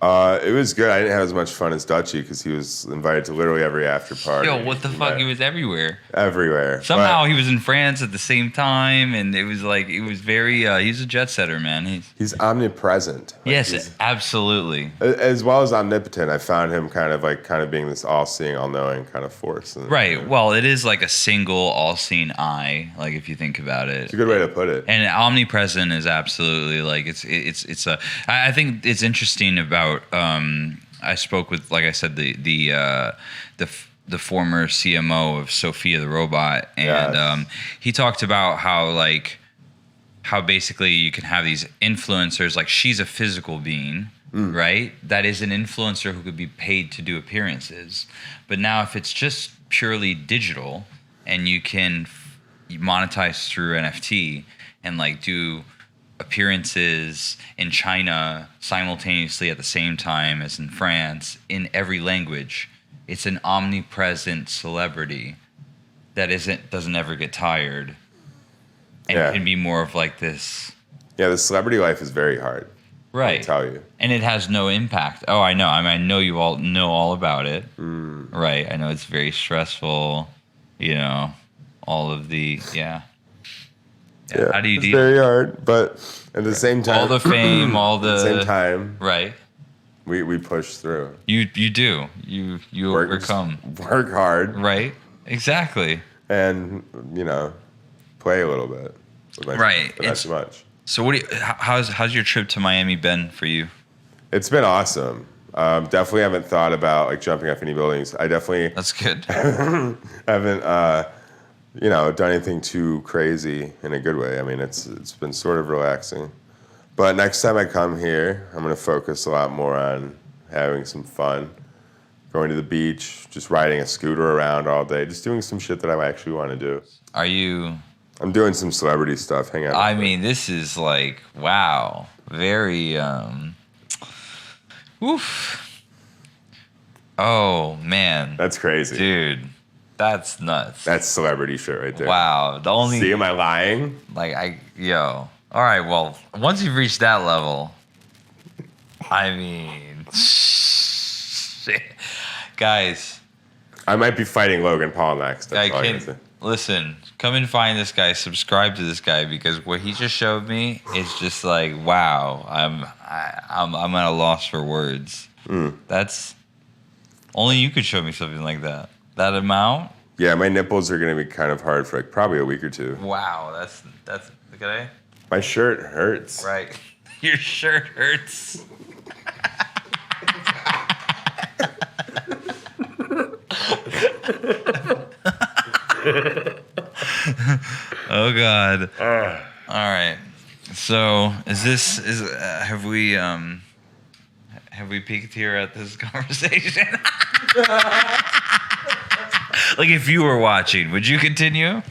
It was good. I didn't have as much fun as Dutchee because he was invited to literally every after party. Yo, what the fuck? He was everywhere. Everywhere. Somehow he was in France at the same time, and it was very. He's a jet setter, man. He's omnipresent. Yes, absolutely. As well as omnipotent. I found him kind of being this all-seeing, all-knowing kind of force. Right. Well, it is like a single, all-seeing eye. Like if you think about it, it's a good way to put it. And omnipresent is absolutely like it's a. I think it's interesting about I spoke with, like I said, the former CMO of Sophia the robot, and he talked about how basically you can have these influencers, like she's a physical being, right? That is an influencer who could be paid to do appearances. But now if it's just purely digital and you can monetize through NFT and like do appearances in China simultaneously at the same time as in France in every language, it's an omnipresent celebrity that doesn't ever get tired and can be more of like this. Yeah, the celebrity life is very hard. Right. I'll tell you. And it has no impact. Oh, I know. I mean, I know you all know all about it. Right. I know it's very stressful, all of the, How do you it's deal? very hard, but at the same time, All the fame, all the... At the same time, right. We push through. You do. You overcome. Work hard. Right. Exactly. And, play a little bit. Right. But not too much. So how's your trip to Miami been for you? It's been awesome. Definitely haven't thought about like jumping off any buildings. I definitely That's good. haven't done anything too crazy in a good way. I mean, it's been sort of relaxing. But next time I come here, I'm going to focus a lot more on having some fun, going to the beach, just riding a scooter around all day, just doing some shit that I actually want to do. I'm doing some celebrity stuff. Hang on. I mean, this is like, wow, very, oof. Oh, man. That's crazy. Dude, that's nuts. That's celebrity shit right there. Wow. See, am I lying? All right, well, once you've reached that level, I mean, shit. Guys. I might be fighting Logan Paul next. Listen, come and find this guy, subscribe to this guy, because what he just showed me is just like, wow, I'm at a loss for words. That's only you could show me something like that. That amount? Yeah, my nipples are gonna be kind of hard for like probably a week or two. Wow, that's okay. My shirt hurts. Right. Your shirt hurts. Oh God. All right. So have we peaked here at this conversation? Like if you were watching, would you continue?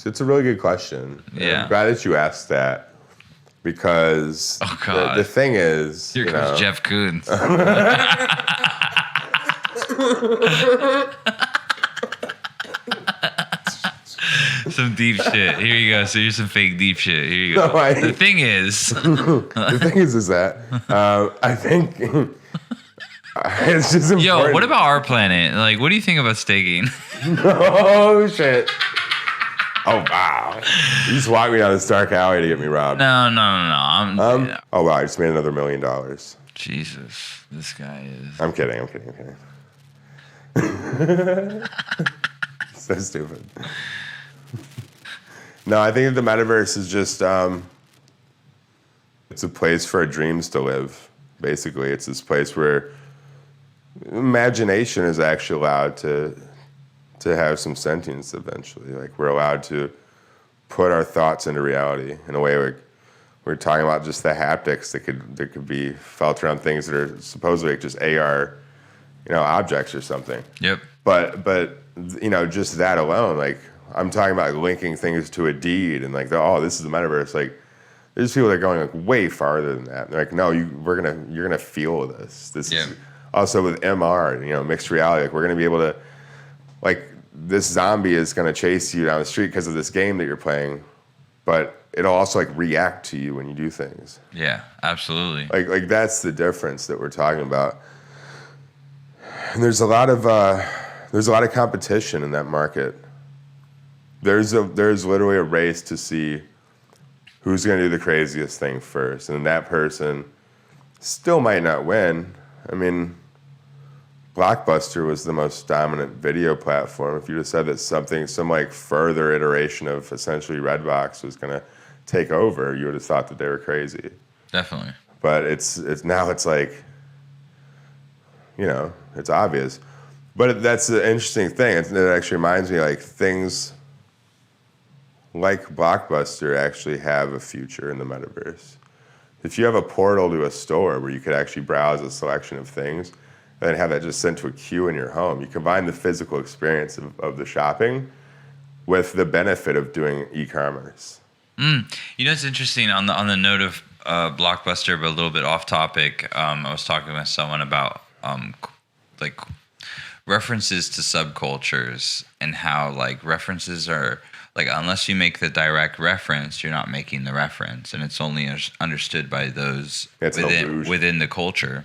It's a really good question. Yeah. I'm glad that you asked that because the thing is, here comes Jeff Koons. Some deep shit. Here you go. So here's some fake deep shit. Here you go. No, the thing is that I think it's just important. Yo, what about our planet? Like, what do you think about staking? Oh shit. Oh wow! You just walked me down this dark alley to get me robbed. No. Oh wow! I just made another $1 million. Jesus, this guy is. I'm kidding. So stupid. No, I think the metaverse is just it's a place for our dreams to live. Basically, it's this place where imagination is actually allowed to have some sentience eventually. Like we're allowed to put our thoughts into reality in a way where we're talking about just the haptics that could be felt around things that are supposedly just AR, objects or something. Yep. But just that alone, like I'm talking about linking things to a deed and like this is the metaverse. Like there's people that are going like way farther than that. They're like, no, you're gonna feel this. This is also with MR, mixed reality. Like we're gonna be able to, like this zombie is gonna chase you down the street because of this game that you're playing, but it'll also like react to you when you do things. Yeah, absolutely. Like that's the difference that we're talking about. And there's a lot of competition in that market. There's literally a race to see who's going to do the craziest thing first, and that person still might not win. I mean, Blockbuster was the most dominant video platform. If you just said that some like further iteration of essentially Redbox was going to take over, you would have thought that they were crazy. Definitely. But it's now it's like, it's obvious. But that's the interesting thing. It actually reminds me, like, things like Blockbuster actually have a future in the metaverse. If you have a portal to a store where you could actually browse a selection of things and then have that just sent to a queue in your home, you combine the physical experience of the shopping with the benefit of doing e-commerce. It's interesting on the note of Blockbuster, but a little bit off topic. I was talking with someone about like references to subcultures and how like references are like, unless you make the direct reference, you're not making the reference, and it's only understood by those within the culture.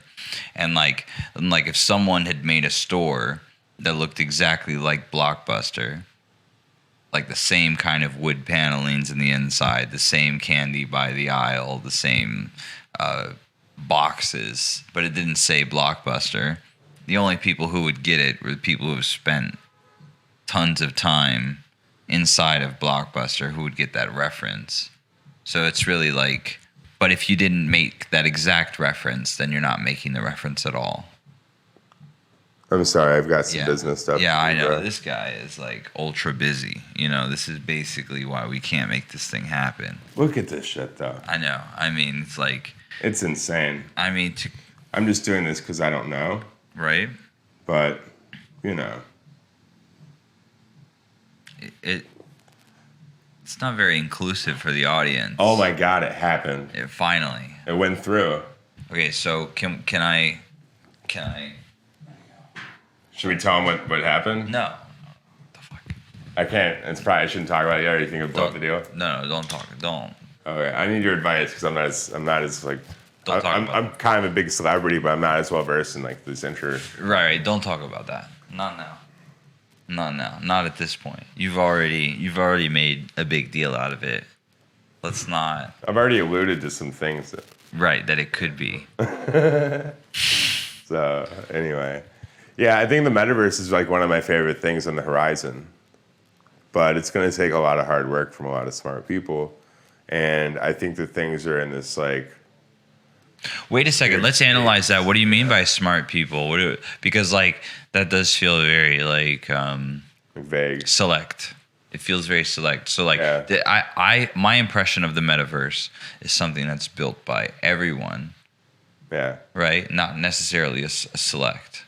And like if someone had made a store that looked exactly like Blockbuster, like the same kind of wood panelings in the inside, the same candy by the aisle, the same boxes, but it didn't say Blockbuster. The only people who would get it were the people who have spent tons of time inside of Blockbuster who would get that reference. So it's really like, but if you didn't make that exact reference, then you're not making the reference at all. I'm sorry, I've got some business stuff. Yeah, I know. This guy is like ultra busy. This is basically why we can't make this thing happen. Look at this shit, though. I know. I mean, it's like... It's insane. I mean, I'm just doing this because I don't know. Right? But, It's not very inclusive for the audience. Oh my God, it happened. It finally. It went through. Okay, so can I... Should we tell them what happened? No. What the fuck? I can't. I shouldn't talk about it yet. Or you think it'll blow up the deal? No, don't talk. Don't. Okay, I need your advice because I'm not as like. Don't talk about I'm kind of a big celebrity, but I'm not as well versed in like this intro. Right. Don't talk about that. Not now. Not now. Not at this point. You've already made a big deal out of it. Let's not. I've already alluded to some things that it could be. So anyway, yeah, I think the metaverse is like one of my favorite things on the horizon, but it's going to take a lot of hard work from a lot of smart people, and I think that things are in this like. Wait a second. Let's analyze that. What do you mean by smart people? Because like that does feel very like vague, select. It feels very select. So like my impression of the metaverse is something that's built by everyone. Yeah. Right. Not necessarily a select.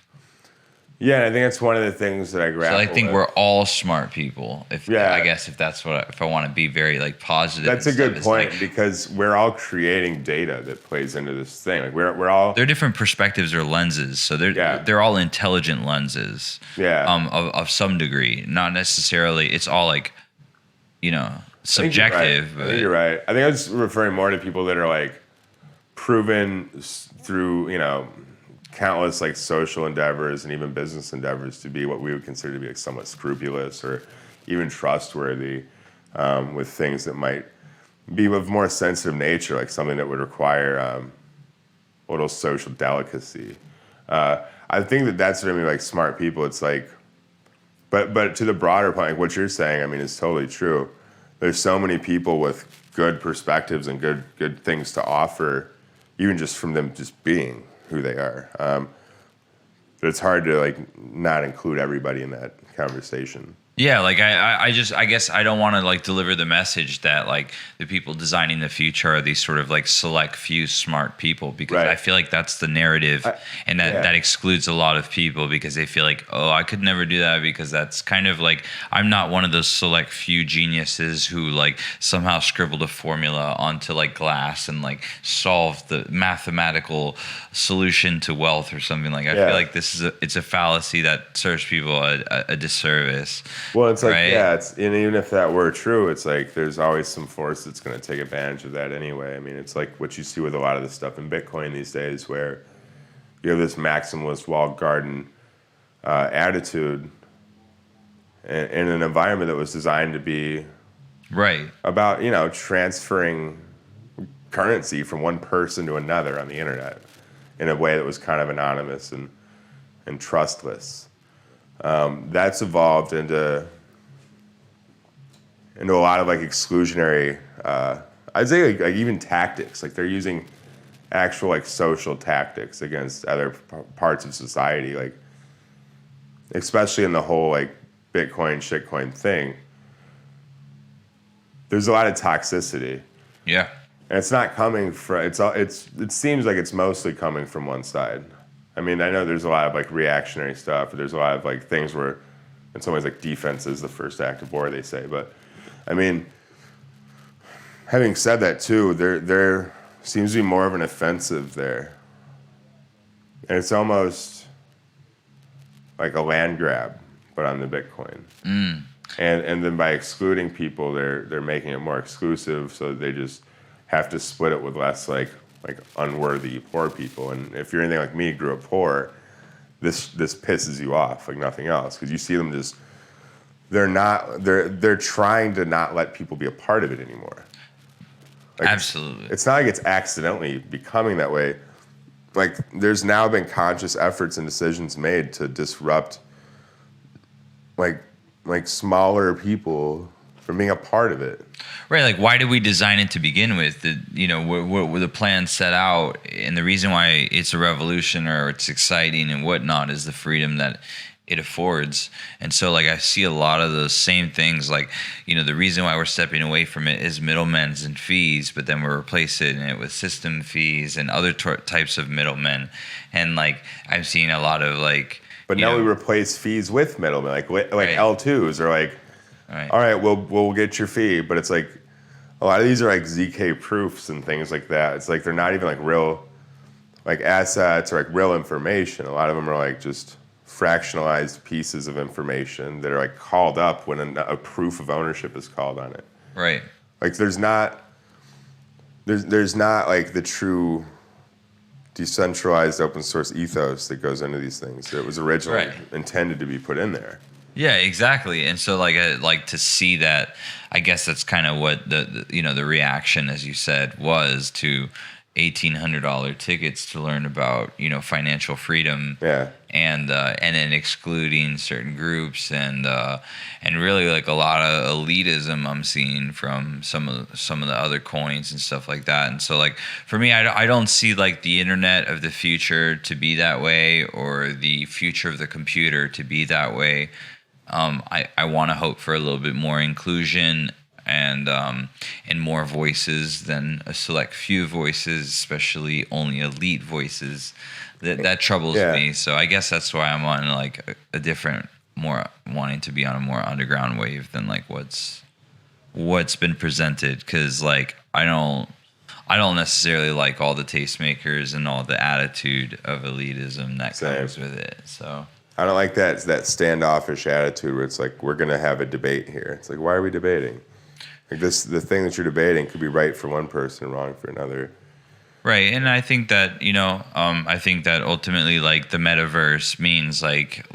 Yeah, I think that's one of the things that I grapple with. So I think we're all smart people. If I want to be very like positive. That's a good point because we're all creating data that plays into this thing. Like we're all. They're different perspectives or lenses, so they're all intelligent lenses. Yeah. Of some degree, not necessarily. It's all like, subjective. I think you're right. I think I was referring more to people that are like proven through countless like social endeavors and even business endeavors to be what we would consider to be like somewhat scrupulous or even trustworthy with things that might be of more sensitive nature, like something that would require a little social delicacy. I think that's what I mean, like smart people. It's like, but to the broader point, like what you're saying, I mean, is totally true. There's so many people with good perspectives and good things to offer, even just from them just being who they are. But it's hard to like not include everybody in that conversation. Yeah, like I guess I don't want to like deliver the message that like the people designing the future are these sort of like select few smart people, because I feel like that's the narrative, and that excludes a lot of people because they feel like, oh, I could never do that because that's kind of like, I'm not one of those select few geniuses who like somehow scribbled a formula onto like glass and like solved the mathematical solution to wealth or something. Like I feel like it's a fallacy that serves people a disservice. Well, it's like, and even if that were true, it's like there's always some force that's going to take advantage of that anyway. I mean, it's like what you see with a lot of the stuff in Bitcoin these days, where you have this maximalist walled garden attitude in an environment that was designed to be about, transferring currency from one person to another on the internet in a way that was kind of anonymous and trustless. That's evolved into a lot of like exclusionary, I'd say like even tactics. Like they're using actual like social tactics against other parts of society, like especially in the whole like Bitcoin shitcoin thing. There's a lot of toxicity. Yeah. And it's not coming from it seems like it's mostly coming from one side. I mean, I know there's a lot of like reactionary stuff. There's a lot of like things where in some ways like defense is the first act of war, they say. But I mean, having said that too, there seems to be more of an offensive there. And it's almost like a land grab, but on the Bitcoin. And then by excluding people, they're making it more exclusive, so they just have to split it with less like unworthy poor people. And if you're anything like me, grew up poor, this pisses you off like nothing else, because you see them just they're trying to not let people be a part of it anymore. Like, Absolutely. It's not like it's accidentally becoming that way. Like there's now been conscious efforts and decisions made to disrupt like smaller people from being a part of it. Right, like why did we design it to begin with? What were the plans set out, and the reason why it's a revolution or it's exciting and whatnot is the freedom that it affords. And so like I see a lot of those same things, like, the reason why we're stepping away from it is middlemen and fees, but then we're replacing it with system fees and other types of middlemen. And like I'm seeing a lot of like, but now we replace fees with middlemen, like right. L2s are like, right. All right, we'll get your fee, but it's like a lot of these are like ZK proofs and things like that. It's like they're not even like real like assets or like real information. A lot of them are like just fractionalized pieces of information that are like called up when a proof of ownership is called on it. Right. Like there's not like the true decentralized open source ethos that goes into these things. It was originally intended to be put in there. Yeah, exactly. And so like I like to see that. I guess that's kind of what the reaction, as you said, was to $1,800 tickets to learn about financial freedom. Yeah. And then excluding certain groups and really like a lot of elitism I'm seeing from some of the other coins and stuff like that. And so like for me, I don't see like the internet of the future to be that way, or the future of the computer to be that way. I want to hope for a little bit more inclusion and more voices than a select few voices, especially only elite voices. That troubles me. So I guess that's why I'm on like a different, more wanting to be on a more underground wave than like what's been presented. Because like I don't necessarily like all the tastemakers and all the attitude of elitism that comes with it. So I don't like that standoffish attitude where it's like, we're gonna have a debate here. It's like, why are we debating? Like the thing that you're debating could be right for one person and wrong for another. Right, and I think that I think that ultimately, like the metaverse means like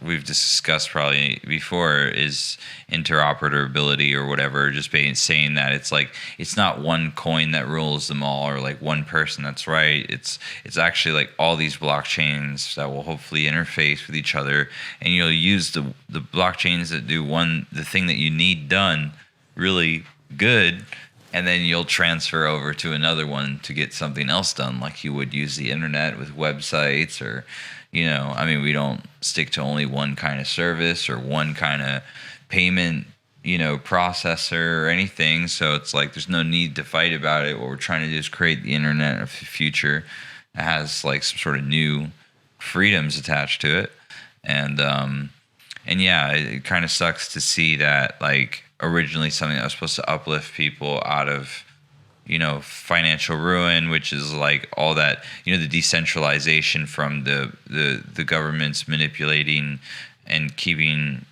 we've discussed probably before, is interoperability or whatever. Just saying that it's not one coin that rules them all, or like one person that's right. It's actually like all these blockchains that will hopefully interface with each other, and you'll use the blockchains that do the thing that you need done really good. And then you'll transfer over to another one to get something else done, like you would use the internet with websites, or, we don't stick to only one kind of service or one kind of payment, processor or anything. So it's like there's no need to fight about it. What we're trying to do is create the internet of the future that has like some sort of new freedoms attached to it. And yeah, it kind of sucks to see that like originally something that was supposed to uplift people out of financial ruin, which is like all that the decentralization from the governments manipulating and keeping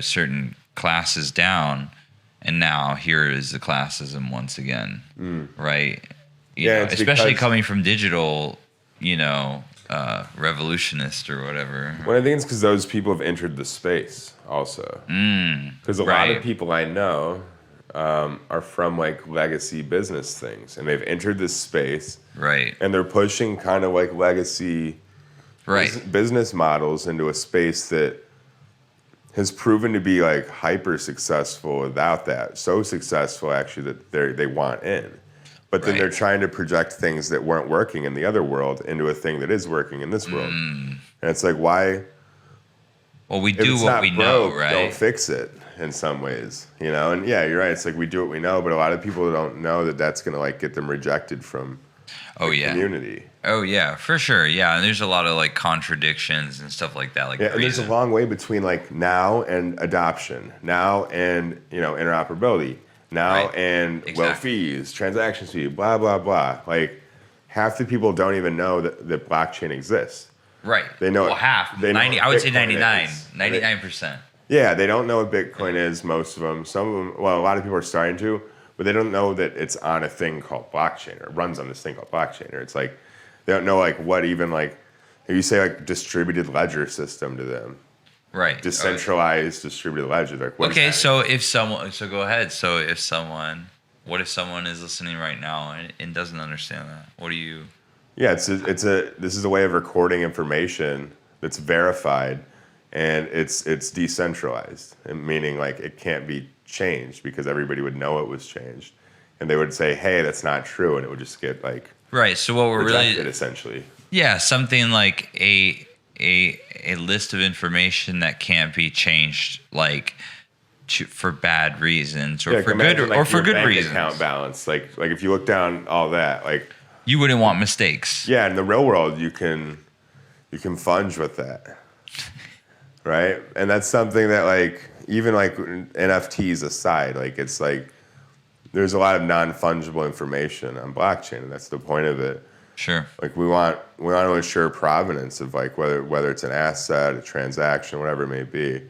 certain classes down, and now here is the classism once again. Right? Especially coming from digital revolutionist or whatever. Well, I think it's because those people have entered the space also. Because a lot of people I know are from like legacy business things, and they've entered this space, right? And they're pushing kind of like legacy business models into a space that has proven to be like hyper successful without that. So successful actually that they want in. But then Right. they're trying to project things that weren't working in the other world into a thing that is working in this world. And it's like, why? Well, we If do it's what not we know, broke, right? don't fix it in some ways, you know? And yeah, you're right. It's like we do what we know, but a lot of people don't know that that's going to like get them rejected from Oh the yeah. community. Oh yeah, for sure. Yeah, and there's a lot of like contradictions and stuff like that. Like Yeah, and there's a long way between like now and adoption, now and, you know, interoperability, now Right. and Exactly. well fees, transaction fee, blah, blah, blah. Like half the people don't even know that blockchain exists. Right. They know Well, it. half. They know 90. what I would say Bitcoin 99. is. 99%. Yeah, they don't know what Bitcoin is, most of them. Some of them, well, a lot of people are starting to, but they don't know that it's on a thing called blockchain or runs on this thing called blockchain. Or it's like, they don't know like what even like, if you say like distributed ledger system to them, Right. decentralized distributed ledger, like what is Okay, that? so go ahead. What if someone is listening right now and doesn't understand that? What do you? Yeah, this is a way of recording information that's verified, and it's decentralized, and meaning like it can't be changed because everybody would know it was changed, and they would say, "Hey, that's not true," and it would just get like Right. So what we're rejected really, essentially. yeah, something like a list of information that can't be changed, like for bad reasons or Yeah, for imagine, good like, or for your good bank reasons. account balance, like if you look down all that, like You wouldn't want mistakes. yeah, in the real world you can fudge with that, right? And that's something that like even like NFTs aside, like it's like there's a lot of non-fungible information on blockchain, and that's the point of it. Sure. Like we want to ensure provenance of like whether it's an asset, a transaction, whatever it may be,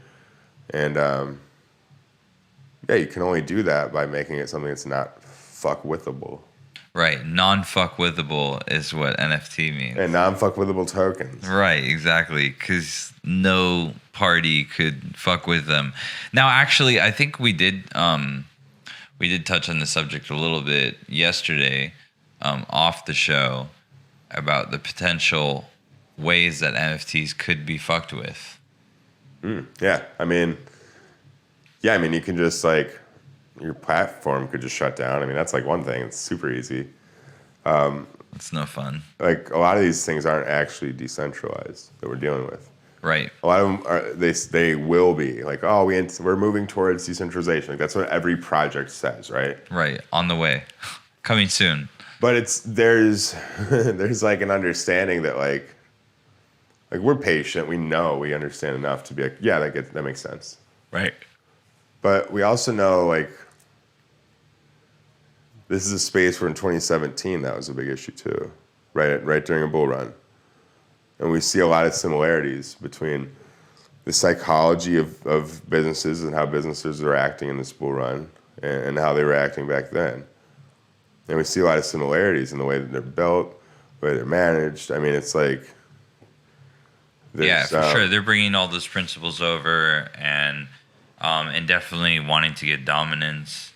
and yeah, you can only do that by making it something that's not fuck-withable. Right. Non-fuckwithable is what NFT means. And non-fuck-withable tokens. Right, exactly, because no party could fuck with them. Now, actually, I think we did touch on the subject a little bit yesterday, off the show, about the potential ways that NFTs could be fucked with. Yeah, I mean, you can just like your platform could just shut down. I mean, that's like one thing. It's super easy. It's no fun. Like a lot of these things aren't actually decentralized that we're dealing with. Right. A lot of them are. They will be like, oh, we're moving towards decentralization. Like that's what every project says, right? Right. On the way. Coming soon. But there's like an understanding that like we're patient. We know we understand enough to be like, yeah, that makes sense. Right. But we also know like this is a space where in 2017 that was a big issue too, right during a bull run, and we see a lot of similarities between the psychology of businesses and how businesses are acting in this bull run and how they were acting back then, and we see a lot of similarities in the way that they're built, the way they're managed. I mean, it's like Yeah, for sure. They're bringing all those principles over and definitely wanting to get dominance.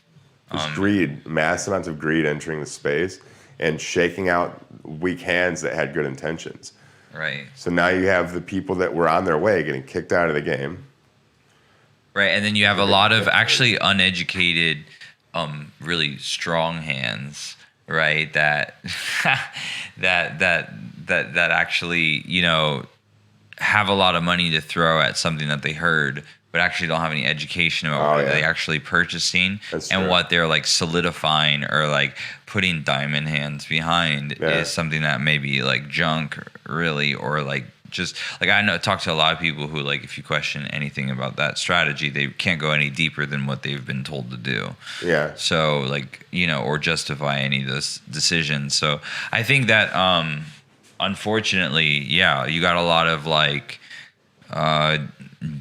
There's greed, mass amounts of greed entering the space and shaking out weak hands that had good intentions. Right. So now you have the people that were on their way getting kicked out of the game. Right, and then you have a lot of actually uneducated, really strong hands, right? That that actually, you know, have a lot of money to throw at something that they heard, but actually don't have any education about what they're actually purchasing. That's and true. what they're like solidifying or like putting diamond hands behind is something that may be like junk, really, or like just like I talk to a lot of people who like if you question anything about that strategy, they can't go any deeper than what they've been told to do. Yeah. So like, you know, or justify any of those decisions. So I think that unfortunately, yeah, you got a lot of like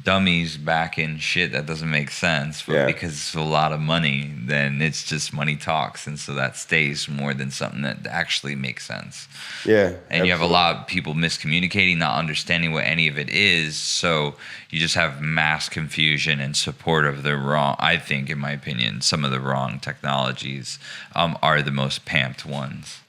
dummies back in shit that doesn't make sense, but because it's a lot of money, then it's just money talks, and so that stays more than something that actually makes sense. Yeah. And absolutely. you have a lot of people miscommunicating, not understanding what any of it is, so you just have mass confusion and support of the wrong. I think, in my opinion, some of the wrong technologies are the most pamped ones.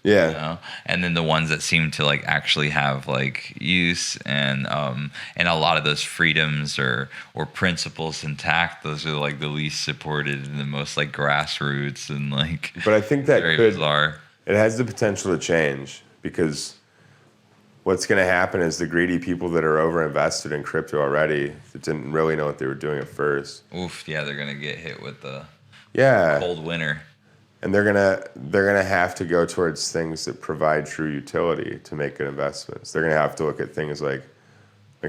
Yeah. You know? And then the ones that seem to like actually have like use and a lot of those freedoms or principles intact, those are like the least supported and the most like grassroots and like. But I think that very could, bizarre. it has the potential to change, because what's going to happen is the greedy people that are over invested in crypto already, that didn't really know what they were doing at first. Oof, yeah, they're gonna get hit with the Yeah. cold winter. And they're gonna have to go towards things that provide true utility to make good investments. They're gonna have to look at things like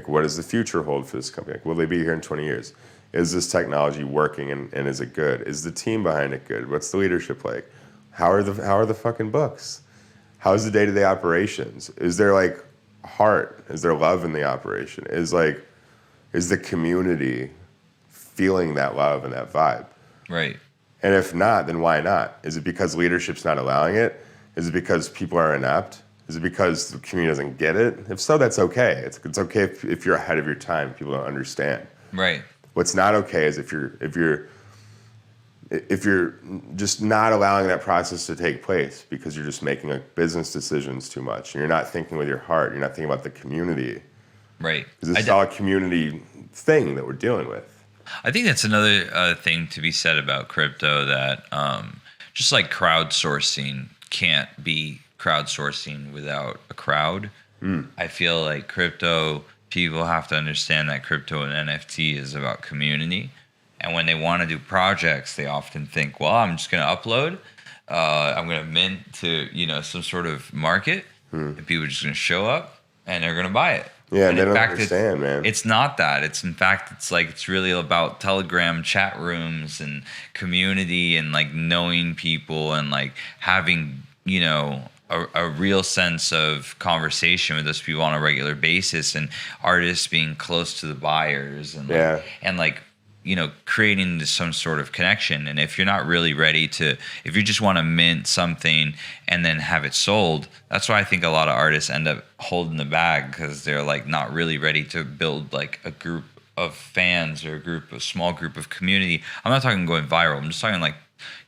what does the future hold for this company? Like, will they be here in 20 years? Is this technology working and is it good? Is the team behind it good? What's the leadership like? How are the fucking books? How's the day-to-day operations? Is there like heart? Is there love in the operation? Is the community feeling that love and that vibe? Right. And if not, then why not? Is it because leadership's not allowing it? Is it because people are inept? Is it because the community doesn't get it? If so, that's okay. It's okay if you're ahead of your time. People don't understand. Right. What's not okay is if you're just not allowing that process to take place because you're just making like business decisions too much, and you're not thinking with your heart. You're not thinking about the community. Right. Because this is all a community thing that we're dealing with. I think that's another thing to be said about crypto, that just like crowdsourcing can't be crowdsourcing without a crowd. I feel like crypto people have to understand that crypto and NFT is about community. And when they want to do projects, they often think, well, I'm just going to upload. I'm going to mint to, some sort of market. And people are just going to show up and they're going to buy it. Yeah, and they don't fact, understand, man. It's not that. It's really about Telegram chat rooms and community and like knowing people and like having, a real sense of conversation with those people on a regular basis, and artists being close to the buyers and creating some sort of connection. And if you're not really ready if you just want to mint something and then have it sold, that's why I think a lot of artists end up holding the bag, because they're like not really ready to build like a group of fans or a small group of community. I'm not talking going viral. I'm just talking like,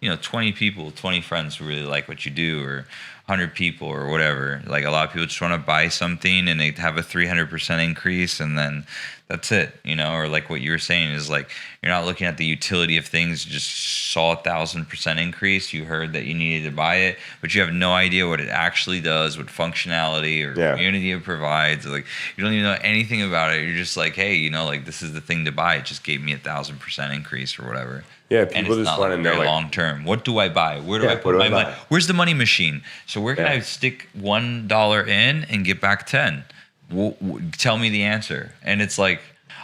20 people, 20 friends who really like what you do, or 100 people or whatever. Like a lot of people just want to buy something and they have a 300% increase and then that's it, or like what you were saying is like, you're not looking at the utility of things. You just saw 1,000% increase. You heard that you needed to buy it, but you have no idea what it actually does, what functionality or community it provides. Like you don't even know anything about it. You're just like, hey, like this is the thing to buy. It just gave me 1,000% increase or whatever. Yeah, people just want to know like long term. What do I buy? Where do I put my money? Where's the money machine? So where can I stick $1 in and get back 10? Tell me the answer. And it's like,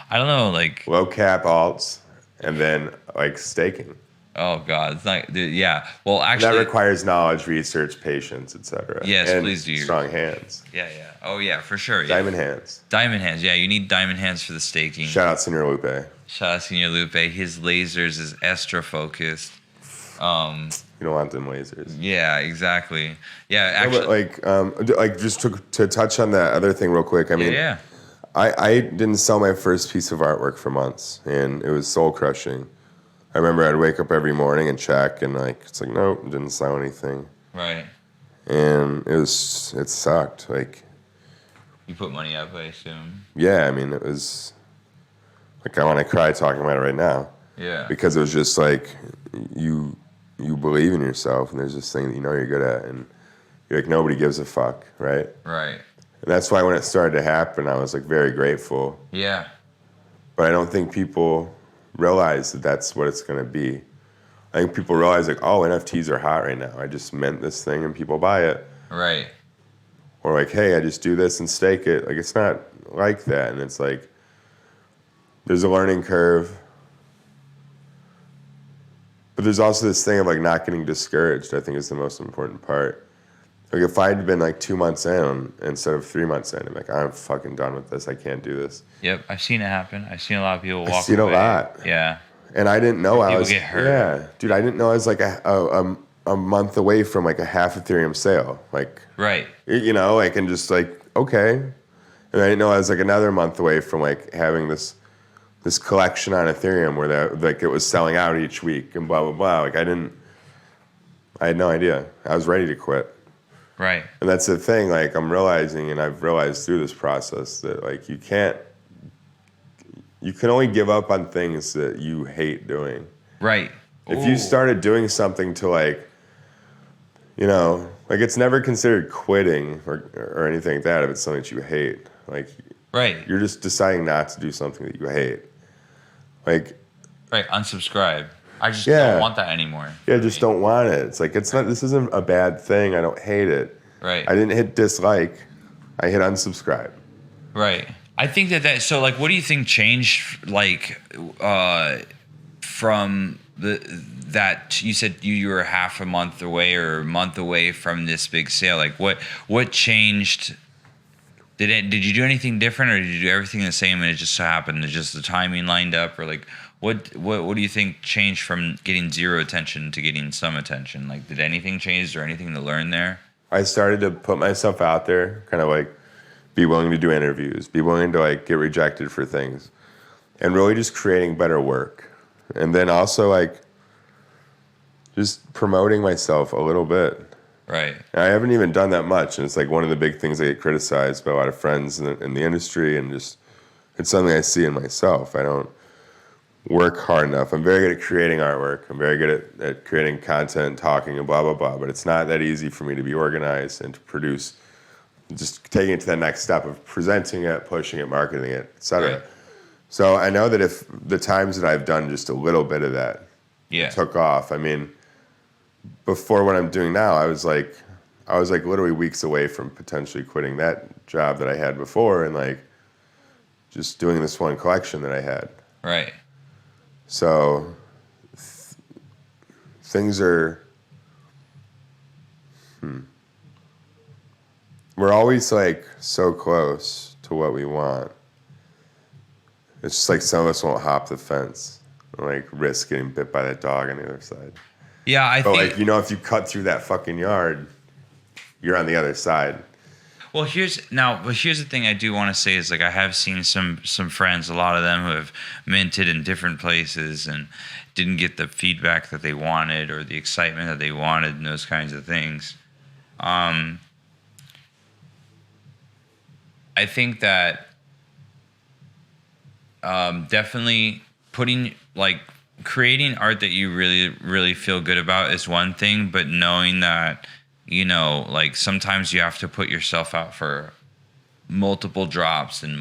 I don't know, like low cap alts and then like staking. Oh God, it's not. Yeah, well, actually, that requires knowledge, research, patience, etc. Yes, and please do. Strong hands. Yeah. Oh yeah, for sure. Diamond hands. Diamond hands. Yeah, you need diamond hands for the staking. Shout out Senor Lupe. Shout out Senor Lupe. His lasers is extra focused. You don't want them lasers. Yeah, exactly. Yeah, actually, like just to touch on that other thing real quick. I mean, I didn't sell my first piece of artwork for months, and it was soul crushing. I remember I'd wake up every morning and check, and it's like, nope, didn't sell anything. Right. And it sucked. Like, you put money up, I assume. Yeah, I mean, it was like I want to cry talking about it right now. Yeah. Because it was just like you believe in yourself, and there's this thing that you're good at, and you're like, nobody gives a fuck, right? Right. And that's why when it started to happen, I was like very grateful. Yeah. But I don't think people realize that that's what it's going to be. I think people realize like, oh, NFTs are hot right now. I just mint this thing and people buy it. Right. Or like, hey, I just do this and stake it. Like, it's not like that. And it's like, there's a learning curve. But there's also this thing of like not getting discouraged, I think is the most important part. Like if I'd been like 2 months in instead of 3 months in, I'm like, I'm fucking done with this. I can't do this. Yep, I've seen it happen. I've seen a lot of people walk away. I've seen away. A lot. Yeah. And I didn't know I was. People get hurt. Yeah, dude, I didn't know I was like a month away from like a half Ethereum sale. Like, right. And just like, okay. And I didn't know I was like another month away from like having this collection on Ethereum where it was selling out each week and blah, blah, blah. Like I had no idea. I was ready to quit. Right. And that's the thing, like I'm realizing, and I've realized through this process that like you can only give up on things that you hate doing. Right. If you started doing something to like, like it's never considered quitting or anything like that if it's something that you hate. Like, right. You're just deciding not to do something that you hate. Like, right, unsubscribe. I just don't want that anymore. Yeah, just don't want it. It's like this isn't a bad thing. I don't hate it. Right. I didn't hit dislike. I hit unsubscribe. Right. I think that so like what do you think changed like from that you said you were half a month away or a month away from this big sale? Like what changed? Did you do anything different, or did you do everything the same and it just so happened that just the timing lined up, or like what do you think changed from getting zero attention to getting some attention? Like did anything change or anything to learn there? I started to put myself out there, kind of like be willing to do interviews, be willing to like get rejected for things, and really just creating better work. And then also like just promoting myself a little bit. Right. And I haven't even done that much, and it's like one of the big things I get criticized by a lot of friends in the industry, and just it's something I see in myself. I don't work hard enough. I'm very good at creating artwork. I'm very good at creating content, talking, and blah, blah, blah. But it's not that easy for me to be organized and to produce, just taking it to the next step of presenting it, pushing it, marketing it, et cetera. Right. So I know that if the times that I've done just a little bit of that took off, I mean, before what I'm doing now, I was like literally weeks away from potentially quitting that job that I had before and like just doing this one collection that I had. Right. So things are, we're always like so close to what we want. It's just like some of us won't hop the fence or like risk getting bit by that dog on the other side. Yeah, I think. But like, if you cut through that fucking yard, you're on the other side. Well, here's the thing I do want to say is like I have seen some friends, a lot of them who have minted in different places and didn't get the feedback that they wanted or the excitement that they wanted and those kinds of things. I think that definitely creating art that you really, really feel good about is one thing, but knowing that, like sometimes you have to put yourself out for multiple drops and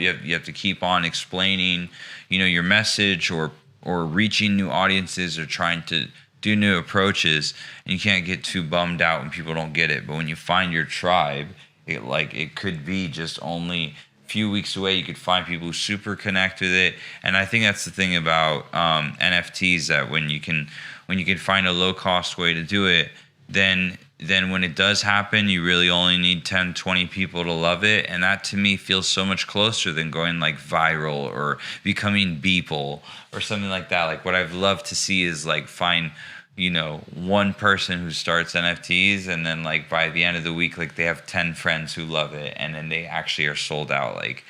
you have to keep on explaining, your message or reaching new audiences or trying to do new approaches, and you can't get too bummed out when people don't get it. But when you find your tribe, it could be just only few weeks away, you could find people who super connect with it. And I think that's the thing about NFTs, that when you can find a low cost way to do it, then when it does happen, you really only need 10, 20 people to love it. And that to me feels so much closer than going like viral or becoming Beeple or something like that. Like what I've loved to see is like find one person who starts NFTs, and then like by the end of the week, like they have 10 friends who love it, and then they actually are sold out. Like,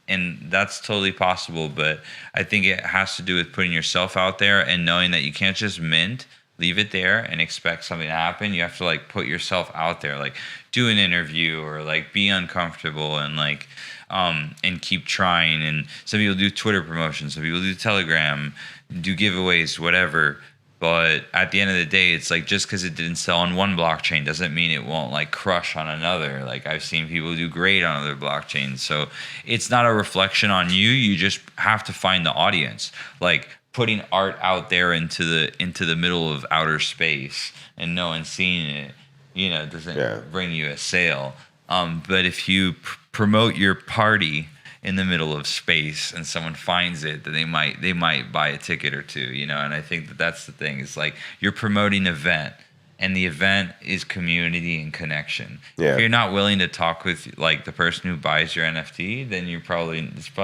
and that's totally possible, but I think it has to do with putting yourself out there and knowing that you can't just leave it there and expect something to happen. You have to like put yourself out there, like do an interview or like be uncomfortable and like and keep trying. And some people do Twitter promotions, some people do Telegram, do giveaways, whatever. But at the end of the day, it's like just because it didn't sell on one blockchain doesn't mean it won't like crush on another. Like I've seen people do great on other blockchains. So it's not a reflection on you. You just have to find the audience. Like putting art out there into the middle of outer space and no one seeing it, doesn't bring you a sale. But if you promote your party in the middle of space and someone finds it, then they might buy a ticket or two, and I think that's the thing. It's like you're promoting an event, and the event is community and connection. If you're not willing to talk with like the person who buys your NFT, then it's probably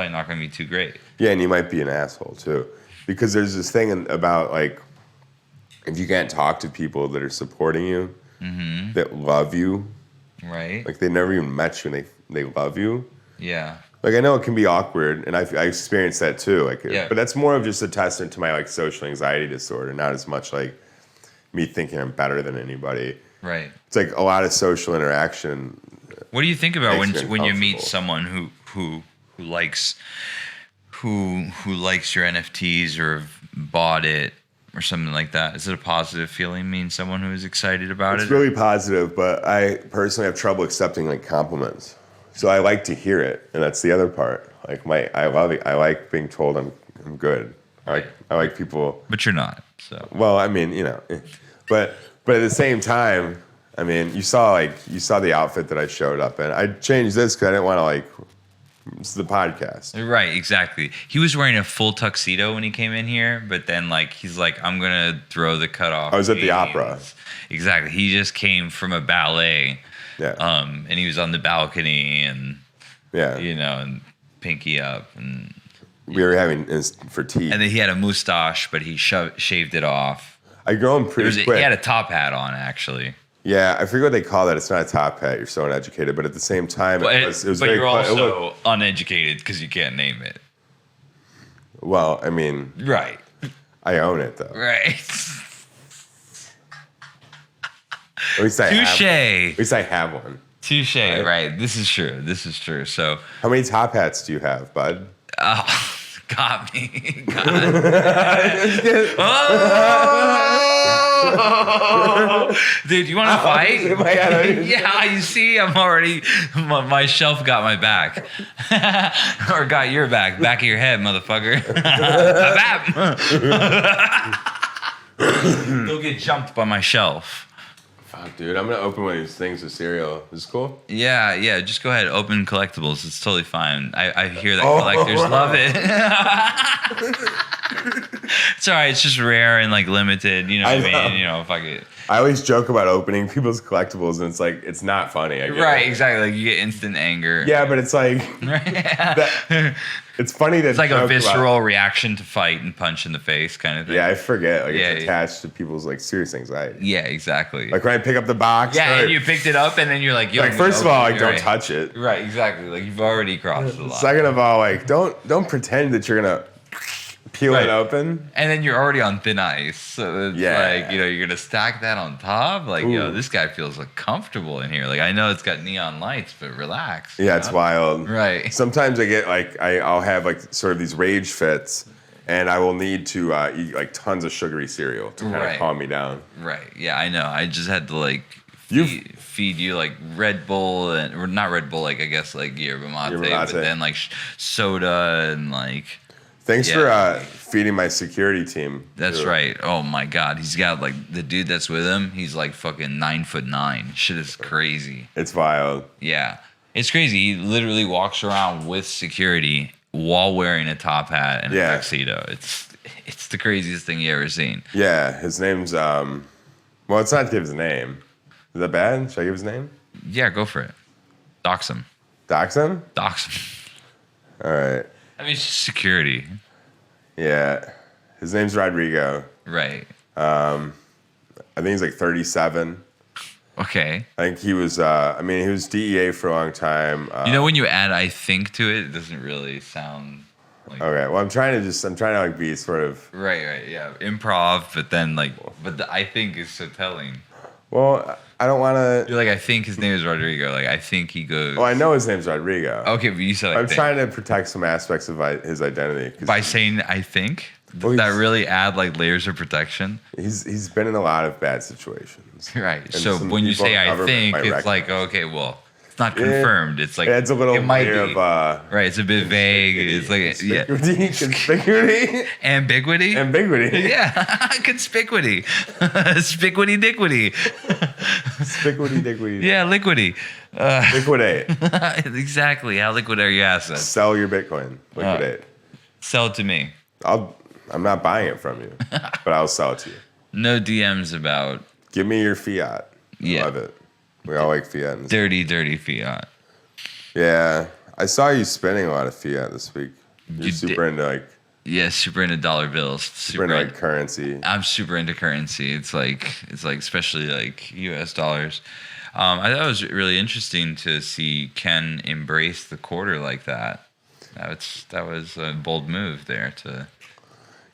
not going to be too great. Yeah, and you might be an asshole too, because there's this thing about like if you can't talk to people that are supporting you, that love you, right? Like they never even met you and they love you. Yeah. Like I know it can be awkward, and I experienced that too. Like, but that's more of just a testament to my like social anxiety disorder, not as much like me thinking I'm better than anybody. Right. It's like a lot of social interaction. What do you think about when you meet comfortable. someone who likes who likes your NFTs or have bought it or something like that? Is it a positive feeling? Mean someone who is excited about It's it? really positive, but I personally have trouble accepting like compliments. So I like to hear it, and that's the other part. Like I love it. I like being told I'm good. I like people. But you're not. So Well, I mean, but at the same time, I mean, you saw the outfit that I showed up in. I changed this because I didn't want to it's the podcast. right, exactly. He was wearing a full tuxedo when he came in here, but then he's like, I'm gonna throw the cutoff. I was at the jeans. opera. Exactly. He just came from a ballet. Yeah. And he was on the balcony and Yeah. and pinky up and We were having for tea. then he had a mustache, but he shaved it off. I grow them pretty quick. He had a top hat on actually. Yeah, I forget what they call that. It's not a top hat. You're so uneducated, but at the same time, it was But very you're it also looked- uneducated because you can't name it. well, I mean, Right. I own it though. Right. At least I have. Touche. At least I have one. Touche. Right. This is true. This is true. So, How many top hats do you have, bud? got me. Oh! Dude, you want to fight? Yeah, you see, I'm already, my shelf got my back. Or got your back. Back of your head, motherfucker. You'll get jumped by my shelf. Fuck, dude, I'm gonna open one of these things with cereal. Is this cool? Yeah, just go ahead, open collectibles. It's totally fine. I hear that collectors love it. It's all right. It's just rare and limited. You know what I mean? Fuck it. I always joke about opening people's collectibles, and it's not funny. I get Right, it. exactly. You get instant anger. Yeah, but it's like it's funny that It's like a visceral reaction to fight and punch in the face kind of thing. Yeah, I forget. Yeah, it's attached to people's serious anxiety. Yeah, exactly. Like when I pick up the box. Yeah, and you picked it up, and then you're like, yo, first of all, don't right. touch it. Right, exactly. You've already crossed the line. Second of all, don't pretend that you're gonna peel it open. And then you're already on thin ice. So it's you're gonna stack that on top. This guy feels comfortable in here. I know it's got neon lights, but relax. Yeah, it's wild. Right. Sometimes I get I'll have sort of these rage fits, and I will need to eat tons of sugary cereal to kind of calm me down. Right. Yeah, I know. I just had to feed you Red Bull or not Red Bull, I guess yerba mate, but then soda and Thanks for feeding my security team. That's right. Oh my God, he's got the dude that's with him. He's fucking 9'9". Shit is crazy. It's wild. Yeah, it's crazy. He literally walks around with security while wearing a top hat and a tuxedo. It's the craziest thing you ever seen. Yeah, his name's well, it's not to give his name. Is that bad? Should I give his name? Yeah, go for it. Dox him. Dox him? Dox him. All right. I mean, it's just security. Yeah. His name's Rodrigo. Right. I think he's 37. Okay. I think he was, he was DEA for a long time. When you add "I think" to it, it doesn't really sound okay. Well, I'm trying to be sort of. Right. Yeah. Improv, but then but the "I think" is so telling. Well, I don't want to. You're I think his name is Rodrigo. I think he goes. Oh, I know his name's Rodrigo. Okay, but you said I'm trying to protect some aspects of his identity. By saying "I think." Does that really add layers of protection? He's been in a lot of bad situations. Right. So when you say "I think," it's okay, well, it's not confirmed. It's it adds a little layer of right. It's a bit vague. It's conspicuity, ambiguity. Yeah, conspicuity, spiquity dickity, spiquity dickity. Yeah, liquidy. Liquidate. Exactly. How liquid are your assets? Sell your Bitcoin. Liquidate. Sell it to me. I'm not buying it from you, but I'll sell it to you. No DMs about. Give me your fiat. Yeah. Love it. We all like fiat. Dirty fiat. Yeah. I saw you spending a lot of fiat this week. You're super into Yeah, super into dollar bills. Super into currency. I'm super into currency. It's especially US dollars. I thought it was really interesting to see Ken embrace the quarter like that. That was a bold move there to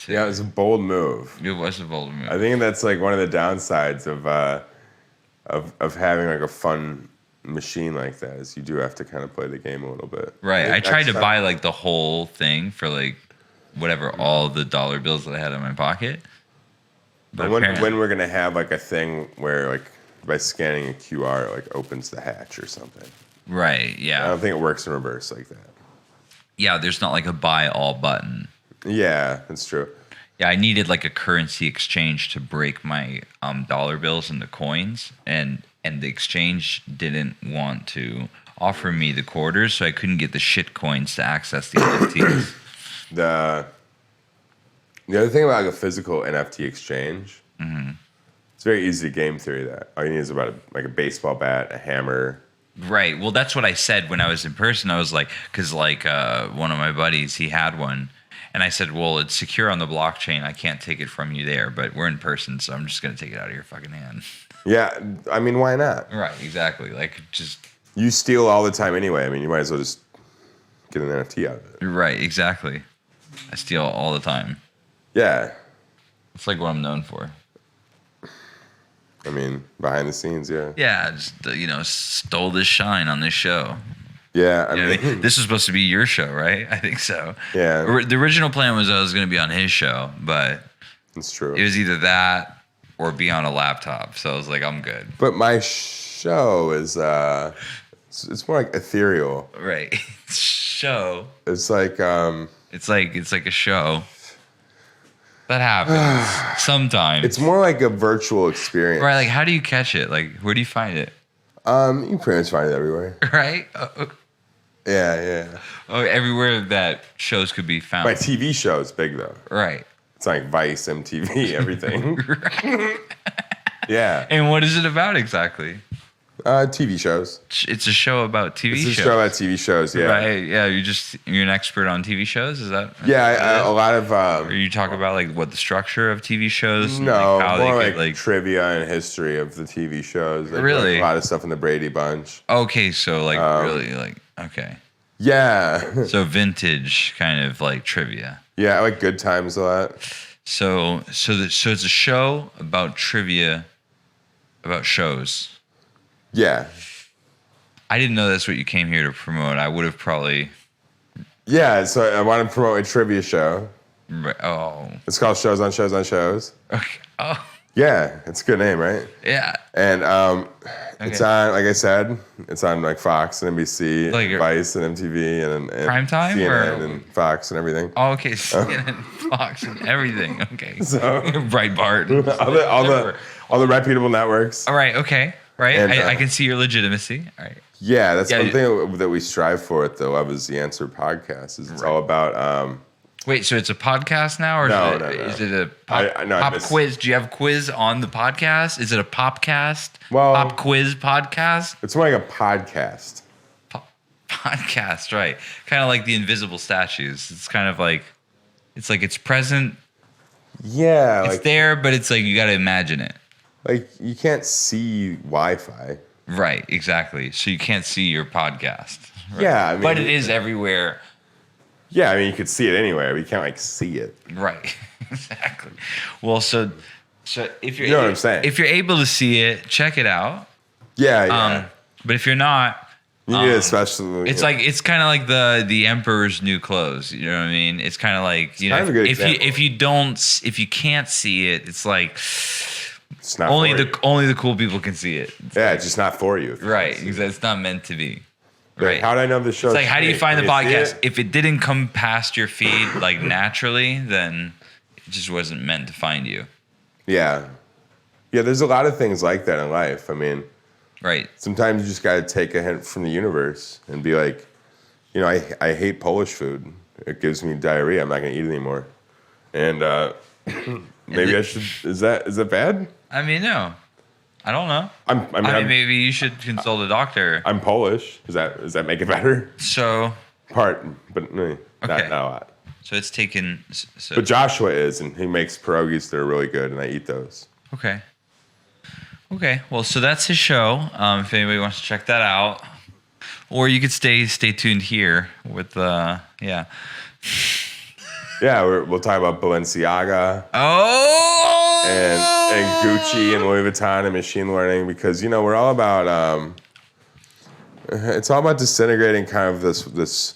yeah, it was a bold move. It was a bold move. I think that's one of the downsides of of having like a fun machine like that is you do have to kind of play the game a little bit. Right. I tried to buy like the whole thing for like whatever all the dollar bills that I had in my pocket. But when we're gonna have like a thing where like by scanning a QR it like opens the hatch or something. Right. Yeah. I don't think it works in reverse like that. Yeah. There's not like a buy all button. Yeah, that's true. Yeah, I needed like a currency exchange to break my dollar bills into coins, and the exchange didn't want to offer me the quarters, so I couldn't get the shit coins to access the NFTs. The other thing about like a physical NFT exchange, it's very easy to game theory that. All you need is about like a baseball bat, a hammer. Right. Well, that's what I said when I was in person. I was like, because like one of my buddies, he had one. And I said, well, it's secure on the blockchain. I can't take it from you there, but we're in person, so I'm just going to take it out of your fucking hand. Yeah, I mean, why not? Right, exactly. Like, just... You steal all the time anyway. I mean, you might as well just get an NFT out of it. Right, exactly. I steal all the time. Yeah. It's like what I'm known for. I mean, behind the scenes, yeah. Yeah, just, stole this shine on this show. Yeah, I mean, this was supposed to be your show, right? I think so. Yeah. The original plan was I was going to be on his show, but it's true. It was either that or be on a laptop. So I was like, I'm good. But my show is it's more like ethereal. Right. Show. It's like it's like a show. That happens sometimes. It's more like a virtual experience. Right, like how do you catch it? Like where do you find it? You can pretty much find it everywhere. Right? Yeah. Oh, everywhere that shows could be found. My TV show is big though. Right. It's like Vice, MTV, everything. Right. Yeah. And what is it about exactly? TV shows. It's a show about TV shows. It's a show about TV shows, yeah. Right, yeah, you're an expert on TV shows, is that? Yeah, a lot of... or you talk about like what the structure of TV shows? No, like how more they like trivia and history of the TV shows. Like, really? Like a lot of stuff in the Brady Bunch. Okay, so like really like, okay. Yeah. So vintage kind of like trivia. Yeah, I like Good Times a lot. So it's a show about trivia about shows. Yeah. I didn't know that's what you came here to promote. I would have probably... Yeah, so I want to promote a trivia show. Oh. It's called Shows on Shows on Shows. Okay. Oh. Yeah, it's a good name, right? Yeah. And it's on, like I said, it's on like Fox and NBC, like Vice and MTV and Primetime CNN and Fox and everything. Oh, okay. CNN, Fox and everything. Okay. So Breitbart. all the reputable networks. All right, okay. Right, and, I can see your legitimacy. All right. Yeah, that's one thing that we strive for at the Love is the Answer podcast. Is it's all about. Wait, so it's a podcast now, or no. Is it a pop quiz? Do you have quiz on the podcast? Is it a popcast? Well, pop quiz podcast. It's more like a podcast. Podcast, right? Kind of like the invisible statues. It's kind of like, it's present. Yeah, it's there, but it's like you got to imagine it. Like, you can't see Wi-Fi. Right, exactly. So you can't see your podcast. Right? Yeah, I mean... But it is everywhere. Yeah, I mean, you could see it anywhere, but you can't, like, see it. Right, exactly. Well, so if you're... You know what I'm saying? If you're able to see it, check it out. Yeah. But if you're not... You need especially... It's like, it's kind of like the Emperor's New Clothes. You know what I mean? It's kind of like, you know, if you can't see it, it's like... It's not only the cool people can see it. It's just not for you. Right, because it's not meant to be. Right. How do I know the show? It's like, how do you find the podcast? If it didn't come past your feed like naturally, then it just wasn't meant to find you. Yeah. Yeah, there's a lot of things like that in life. I mean, right. Sometimes you just got to take a hint from the universe and be like, you know, I hate Polish food. It gives me diarrhea. I'm not going to eat it anymore. And maybe I should. Is that bad? I mean, no. I don't know. I mean, maybe you should consult a doctor. I'm Polish. Does that make it better? So. But not a lot. So it's taken. But Joshua is, and he makes pierogies that are really good, and I eat those. Okay. Well, so that's his show. If anybody wants to check that out, or you could stay tuned here with Yeah, we'll talk about Balenciaga. Oh. And and Gucci and Louis Vuitton and machine learning, because we're all about it's all about disintegrating kind of this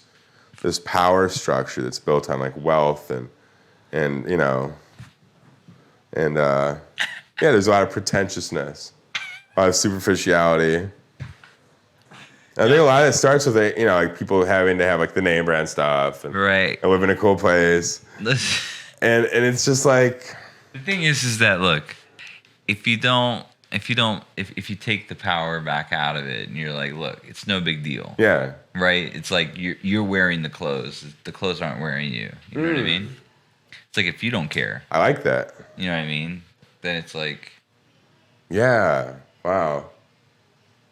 power structure that's built on like wealth and there's a lot of pretentiousness, a lot of superficiality. I think a lot of it starts with like people having to have like the name brand stuff and, Right. and live in a cool place. And it's just like, The thing is that look, if you take the power back out of it and you're like, look, it's no big deal. yeah, Right? It's like you're wearing the clothes. The clothes aren't wearing you. You know what I mean? It's like if you don't care, I like that. you know what I mean? Then it's like, Yeah, wow.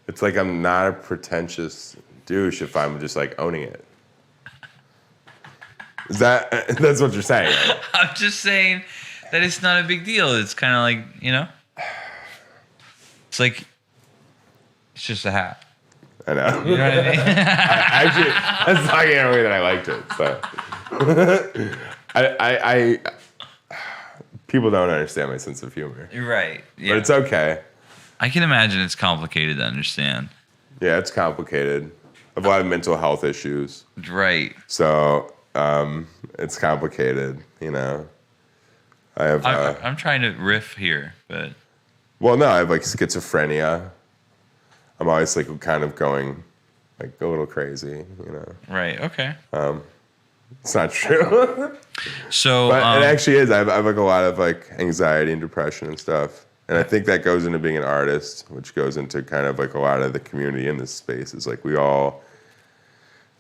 It's like I'm not a pretentious douche if I'm just like owning it. That's what you're saying, right? I'm just saying that it's not a big deal. It's kind of like, it's like, it's just a hat. I know. You know what I mean? Actually, that's not the way that I liked it. So, I people don't understand my sense of humor, Right. Yeah. but it's okay. I can imagine it's complicated to understand. Yeah, it's complicated. I have a lot of mental health issues, Right. so it's complicated. I have. I'm trying to riff here, but Well, no, I have like schizophrenia. I'm always like kind of going like a little crazy. right. Okay. It's not true. So, But it actually is. I have like a lot of like anxiety and depression and stuff. And I think that goes into being an artist, which goes into kind of like a lot of the community in this space. Is like we all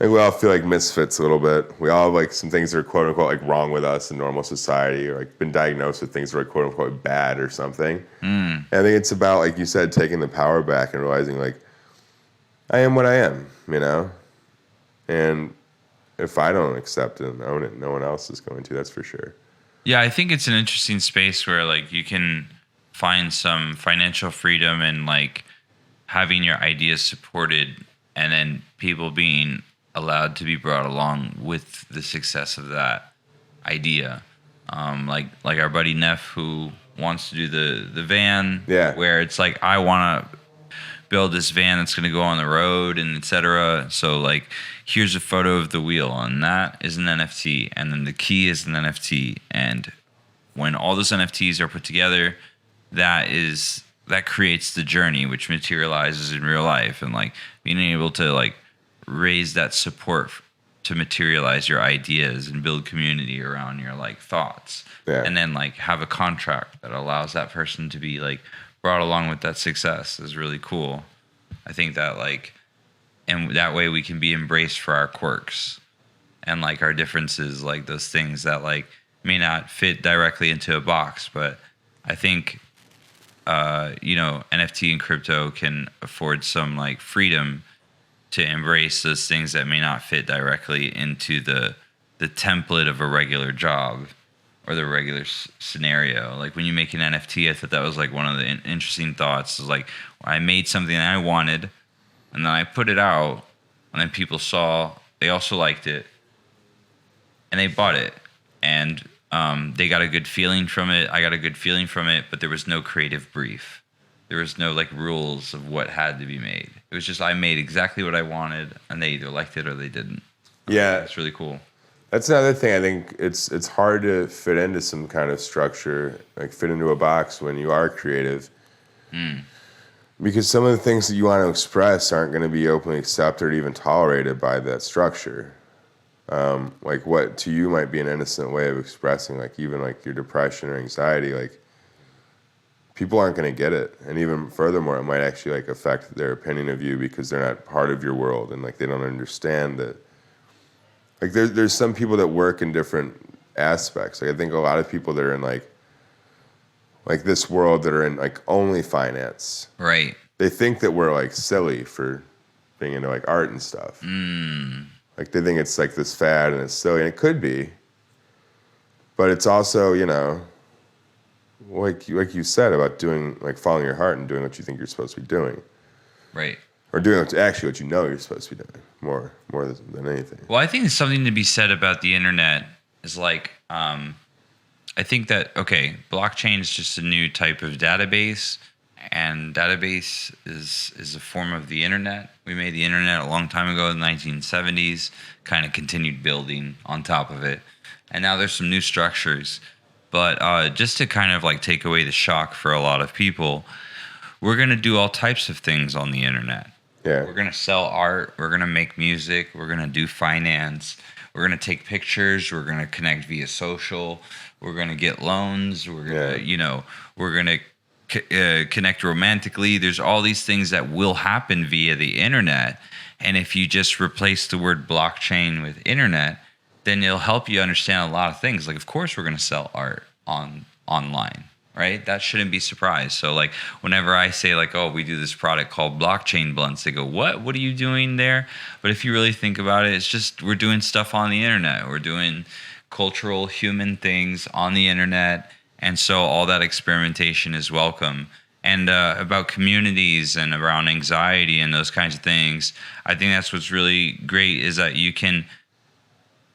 feel like misfits a little bit. We all have like some things that are quote unquote like wrong with us in normal society, or like been diagnosed with things that are quote unquote bad or something. And I think it's about, like you said, taking the power back and realizing like I am what I am, and if I don't accept it and own it, no one else is going to. That's for sure. yeah, I think it's an interesting space where like you can find some financial freedom and like having your ideas supported, and then people being allowed to be brought along with the success of that idea. Like our buddy Neff, who wants to do the van, Yeah. where it's like, I want to build this van that's going to go on the road and etc. So like, here's a photo of the wheel, and that is an NFT, and then the key is an NFT, and when all those NFTs are put together, that creates the journey, which materializes in real life, and like being able to like raise that support to materialize your ideas and build community around your like thoughts. Yeah. And then like have a contract that allows that person to be like brought along with that success is really cool. I think that like, and that way we can be embraced for our quirks and like our differences, like those things that like may not fit directly into a box. But I think NFT and crypto can afford some like freedom to embrace those things that may not fit directly into the template of a regular job or the regular scenario. Like when you make an NFT, I thought that was like one of the interesting thoughts. Is like I made something that I wanted, and then I put it out, and then people saw, they also liked it, and they bought it, and they got a good feeling from it. I got a good feeling from it, but there was no creative brief. There was no like rules of what had to be made. It was just I made exactly what I wanted, and they either liked it or they didn't. Yeah, It's really cool. that's another thing. I think it's hard to fit into some kind of structure, like fit into a box when you are creative, because some of the things that you want to express aren't going to be openly accepted or even tolerated by that structure. Like what to you might be an innocent way of expressing, like even like your depression or anxiety, like people aren't going to get it, and even furthermore, it might actually like affect their opinion of you because they're not part of your world, and like they don't understand that. Like there's some people that work in different aspects. Like I think a lot of people that are in like this world that are in like only finance, Right. they think that we're like silly for being into like art and stuff. Like they think it's like this fad and it's silly, and it could be, but it's also like you said about doing like following your heart and doing what you think you're supposed to be doing, Right. or doing what you know you're supposed to be doing more than anything. Well, I think there's something to be said about the internet is like, I think that, okay, blockchain is just a new type of database, and database is a form of the internet. We made the internet a long time ago in the 1970s, kind of continued building on top of it. And now there's some new structures. But just to kind of like take away the shock for a lot of people, we're going to do all types of things on the internet. Yeah. We're going to sell art. We're going to make music. We're going to do finance. We're going to take pictures. We're going to connect via social. We're going to get loans. We're going to, you know, we're going to connect romantically. There's all these things that will happen via the internet. And if you just replace the word blockchain with internet, then it'll help you understand a lot of things. Like, of course, we're going to sell art online, right? That shouldn't be a surprise. So, like, whenever I say, like, oh, we do this product called blockchain blunts, they go, what? What are you doing there? But if you really think about it, it's just we're doing stuff on the internet. We're doing cultural, human things on the internet. And so all that experimentation is welcome. And about communities and around anxiety and those kinds of things, I think that's what's really great is that you can,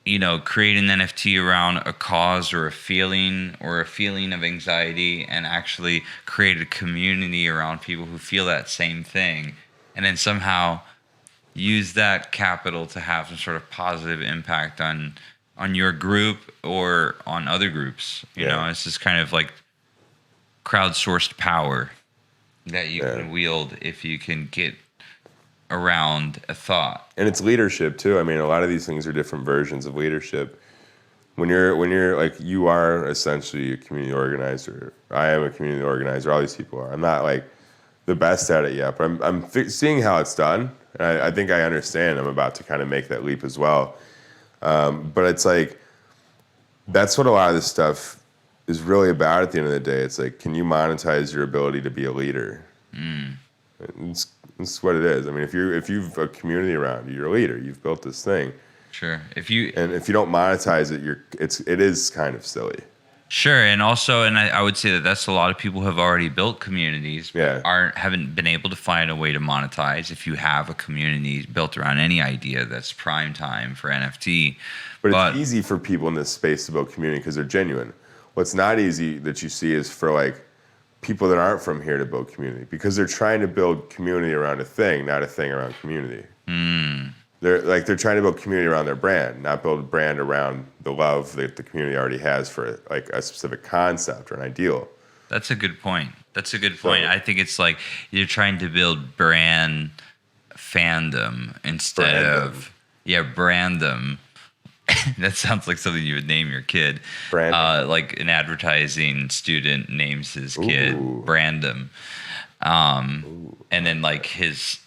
you know, create an NFT around a cause or a feeling of anxiety and actually create a community around people who feel that same thing. And then somehow use that capital to have some sort of positive impact on your group or on other groups. You know, it's just kind of like crowdsourced power that you can wield if you can get around a thought. And it's leadership too. I mean, a lot of these things are different versions of leadership. When you're like, you are essentially a community organizer. I am a community organizer. All these people are. I'm not like the best at it yet, but I'm seeing how it's done. And I think I understand. I'm about to kind of make that leap as well. But it's like, that's what a lot of this stuff is really about at the end of the day. It's like, can you monetize your ability to be a leader? It's what it is. I mean, if you've a community around you, you're a leader. You've built this thing. Sure. If you don't monetize it, it is kind of silly. Sure, and also, I would say that that's a lot of people who have already built communities, but haven't been able to find a way to monetize. If you have a community built around any idea, that's prime time for NFT. But it's easy for people in this space to build community because they're genuine. What's not easy that you see is for like people that aren't from here to build community because they're trying to build community around a thing, not a thing around community. They're trying to build community around their brand, not build a brand around the love that the community already has for like a specific concept or an ideal. That's a good point. I think it's like you're trying to build brand fandom instead of brandom. That sounds like something you would name your kid. Like an advertising student names his kid Brandom. And then like his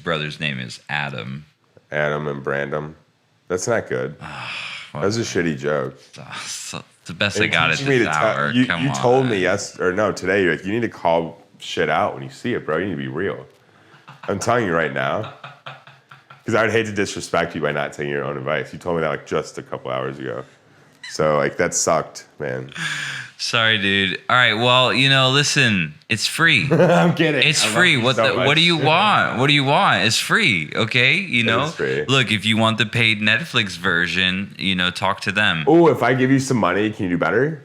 brother's name is Adam. Adam and Brandom. That's not good. That was a shitty joke. It's the best I got at this hour. You told me today, you're like, you need to call shit out when you see it, bro. You need to be real. I'm telling you right now. Because I would hate to disrespect you by not taking your own advice. You told me that like just a couple hours ago. So like that sucked, man. Sorry, dude. All right, well, listen, it's free. I'm kidding. It's free. What do you want? What do you want? It's free, okay? It's free. Look, if you want the paid Netflix version, talk to them. Oh, if I give you some money, can you do better?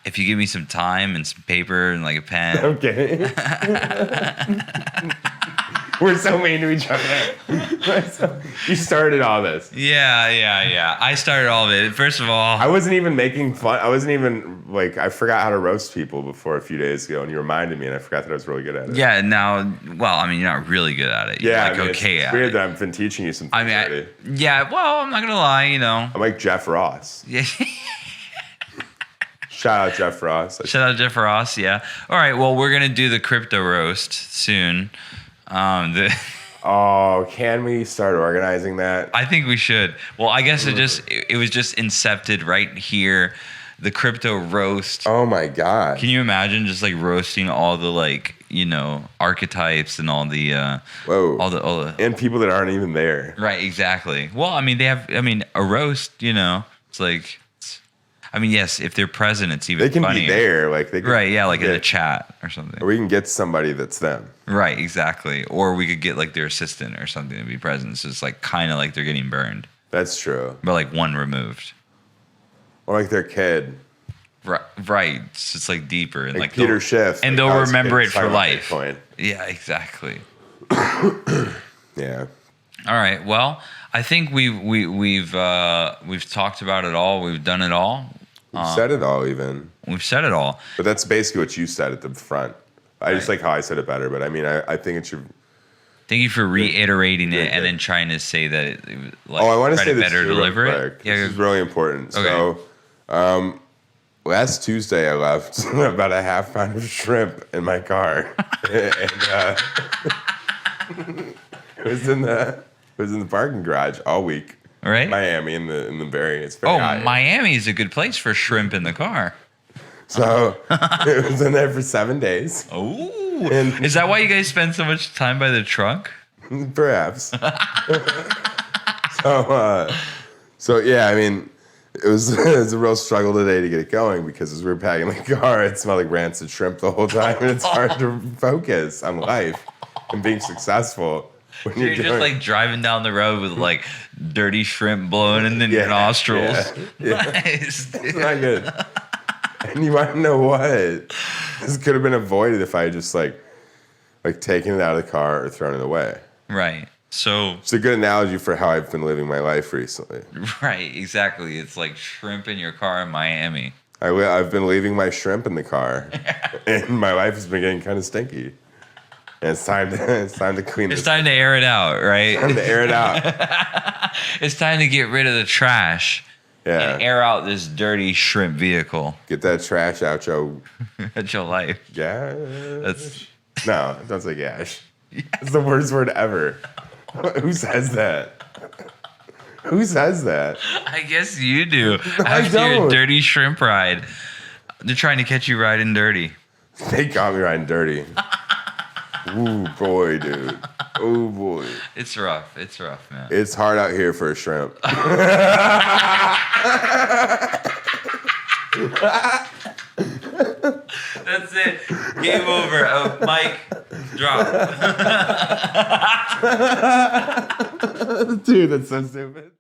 If you give me some time and some paper and like a pen. Okay. We're so mean to each other. You started all this. Yeah. I started all of it. First of all, I wasn't even making fun. I wasn't even like, I forgot how to roast people before a few days ago, and you reminded me, and I forgot that I was really good at it. Yeah, now, well, I mean, you're not really good at it. You're okay it's at weird it. that I've been teaching you some things already. Yeah, well, I'm not going to lie, I'm like Jeff Ross. Yeah. Shout out Jeff Ross. Shout out Jeff Ross, yeah. All right, well, we're going to do the crypto roast soon. Can we start organizing that? I think we should. Well, I guess it was just incepted right here, the crypto roast. Oh my god! Can you imagine just like roasting all the archetypes and all the all the and people that aren't even there? Right, exactly. Well, I mean, a roast. It's like. I mean, yes, if they're present, it's even funnier. They can be there, like they can, right? Yeah, like in a chat or something. Or we can get somebody that's them. Right, exactly. Or we could get like their assistant or something to be present. So it's like kind of like they're getting burned. That's true. But like one removed. Or like their kid. Right. It's just like deeper and Like Peter Schiff. and like they'll how his remember kid's it for talking about life. Bitcoin. Yeah, exactly. Yeah. All right. Well, I think we've talked about it all. We've done it all. We've said it all, even. We've said it all. But that's basically what you said at the front. I just like how I said it better, but I mean, I think it should. Thank you for reiterating it and then trying to say that it like, I want to say this better too, deliver real it. quick. Yeah, this is really important. Okay. So, last Tuesday I left about a half pound of shrimp in my car, and it was in the parking garage all week. Right. Miami in the Bay. It's very hot. Miami is a good place for shrimp in the car. So it was in there for 7 days. Oh, And- is that why you guys spend so much time by the trunk? Perhaps. So yeah, I mean, it was a real struggle today to get it going because as we were packing the car, it smelled like rancid shrimp the whole time, and it's hard to focus on life and being successful when So you're just like driving down the road with like dirty shrimp blowing in your nostrils. Yeah. Nice. Dude. It's not good. And you want to know what? This could have been avoided if I had just like taken it out of the car or thrown it away. Right. So It's a good analogy for how I've been living my life recently. right, exactly. It's like shrimp in your car in Miami. I've been leaving my shrimp in the car, and my life has been getting kind of stinky. And it's time to clean this. It's time to air it out, right? Time to air it out. It's time to get rid of the trash Yeah. and air out this dirty shrimp vehicle. Get that trash out, Joe. That's your life. Yeah. That's No, don't say gash. It's the worst word ever. Who says that? Who says that? I guess you do. I After your don't. dirty shrimp ride. They're trying to catch you riding dirty. They got me riding dirty. Ooh, boy, dude. Oh, boy. It's rough. It's rough, man. It's hard out here for a shrimp. That's it. Game over. Oh, Mike, drop. Dude, that's so stupid.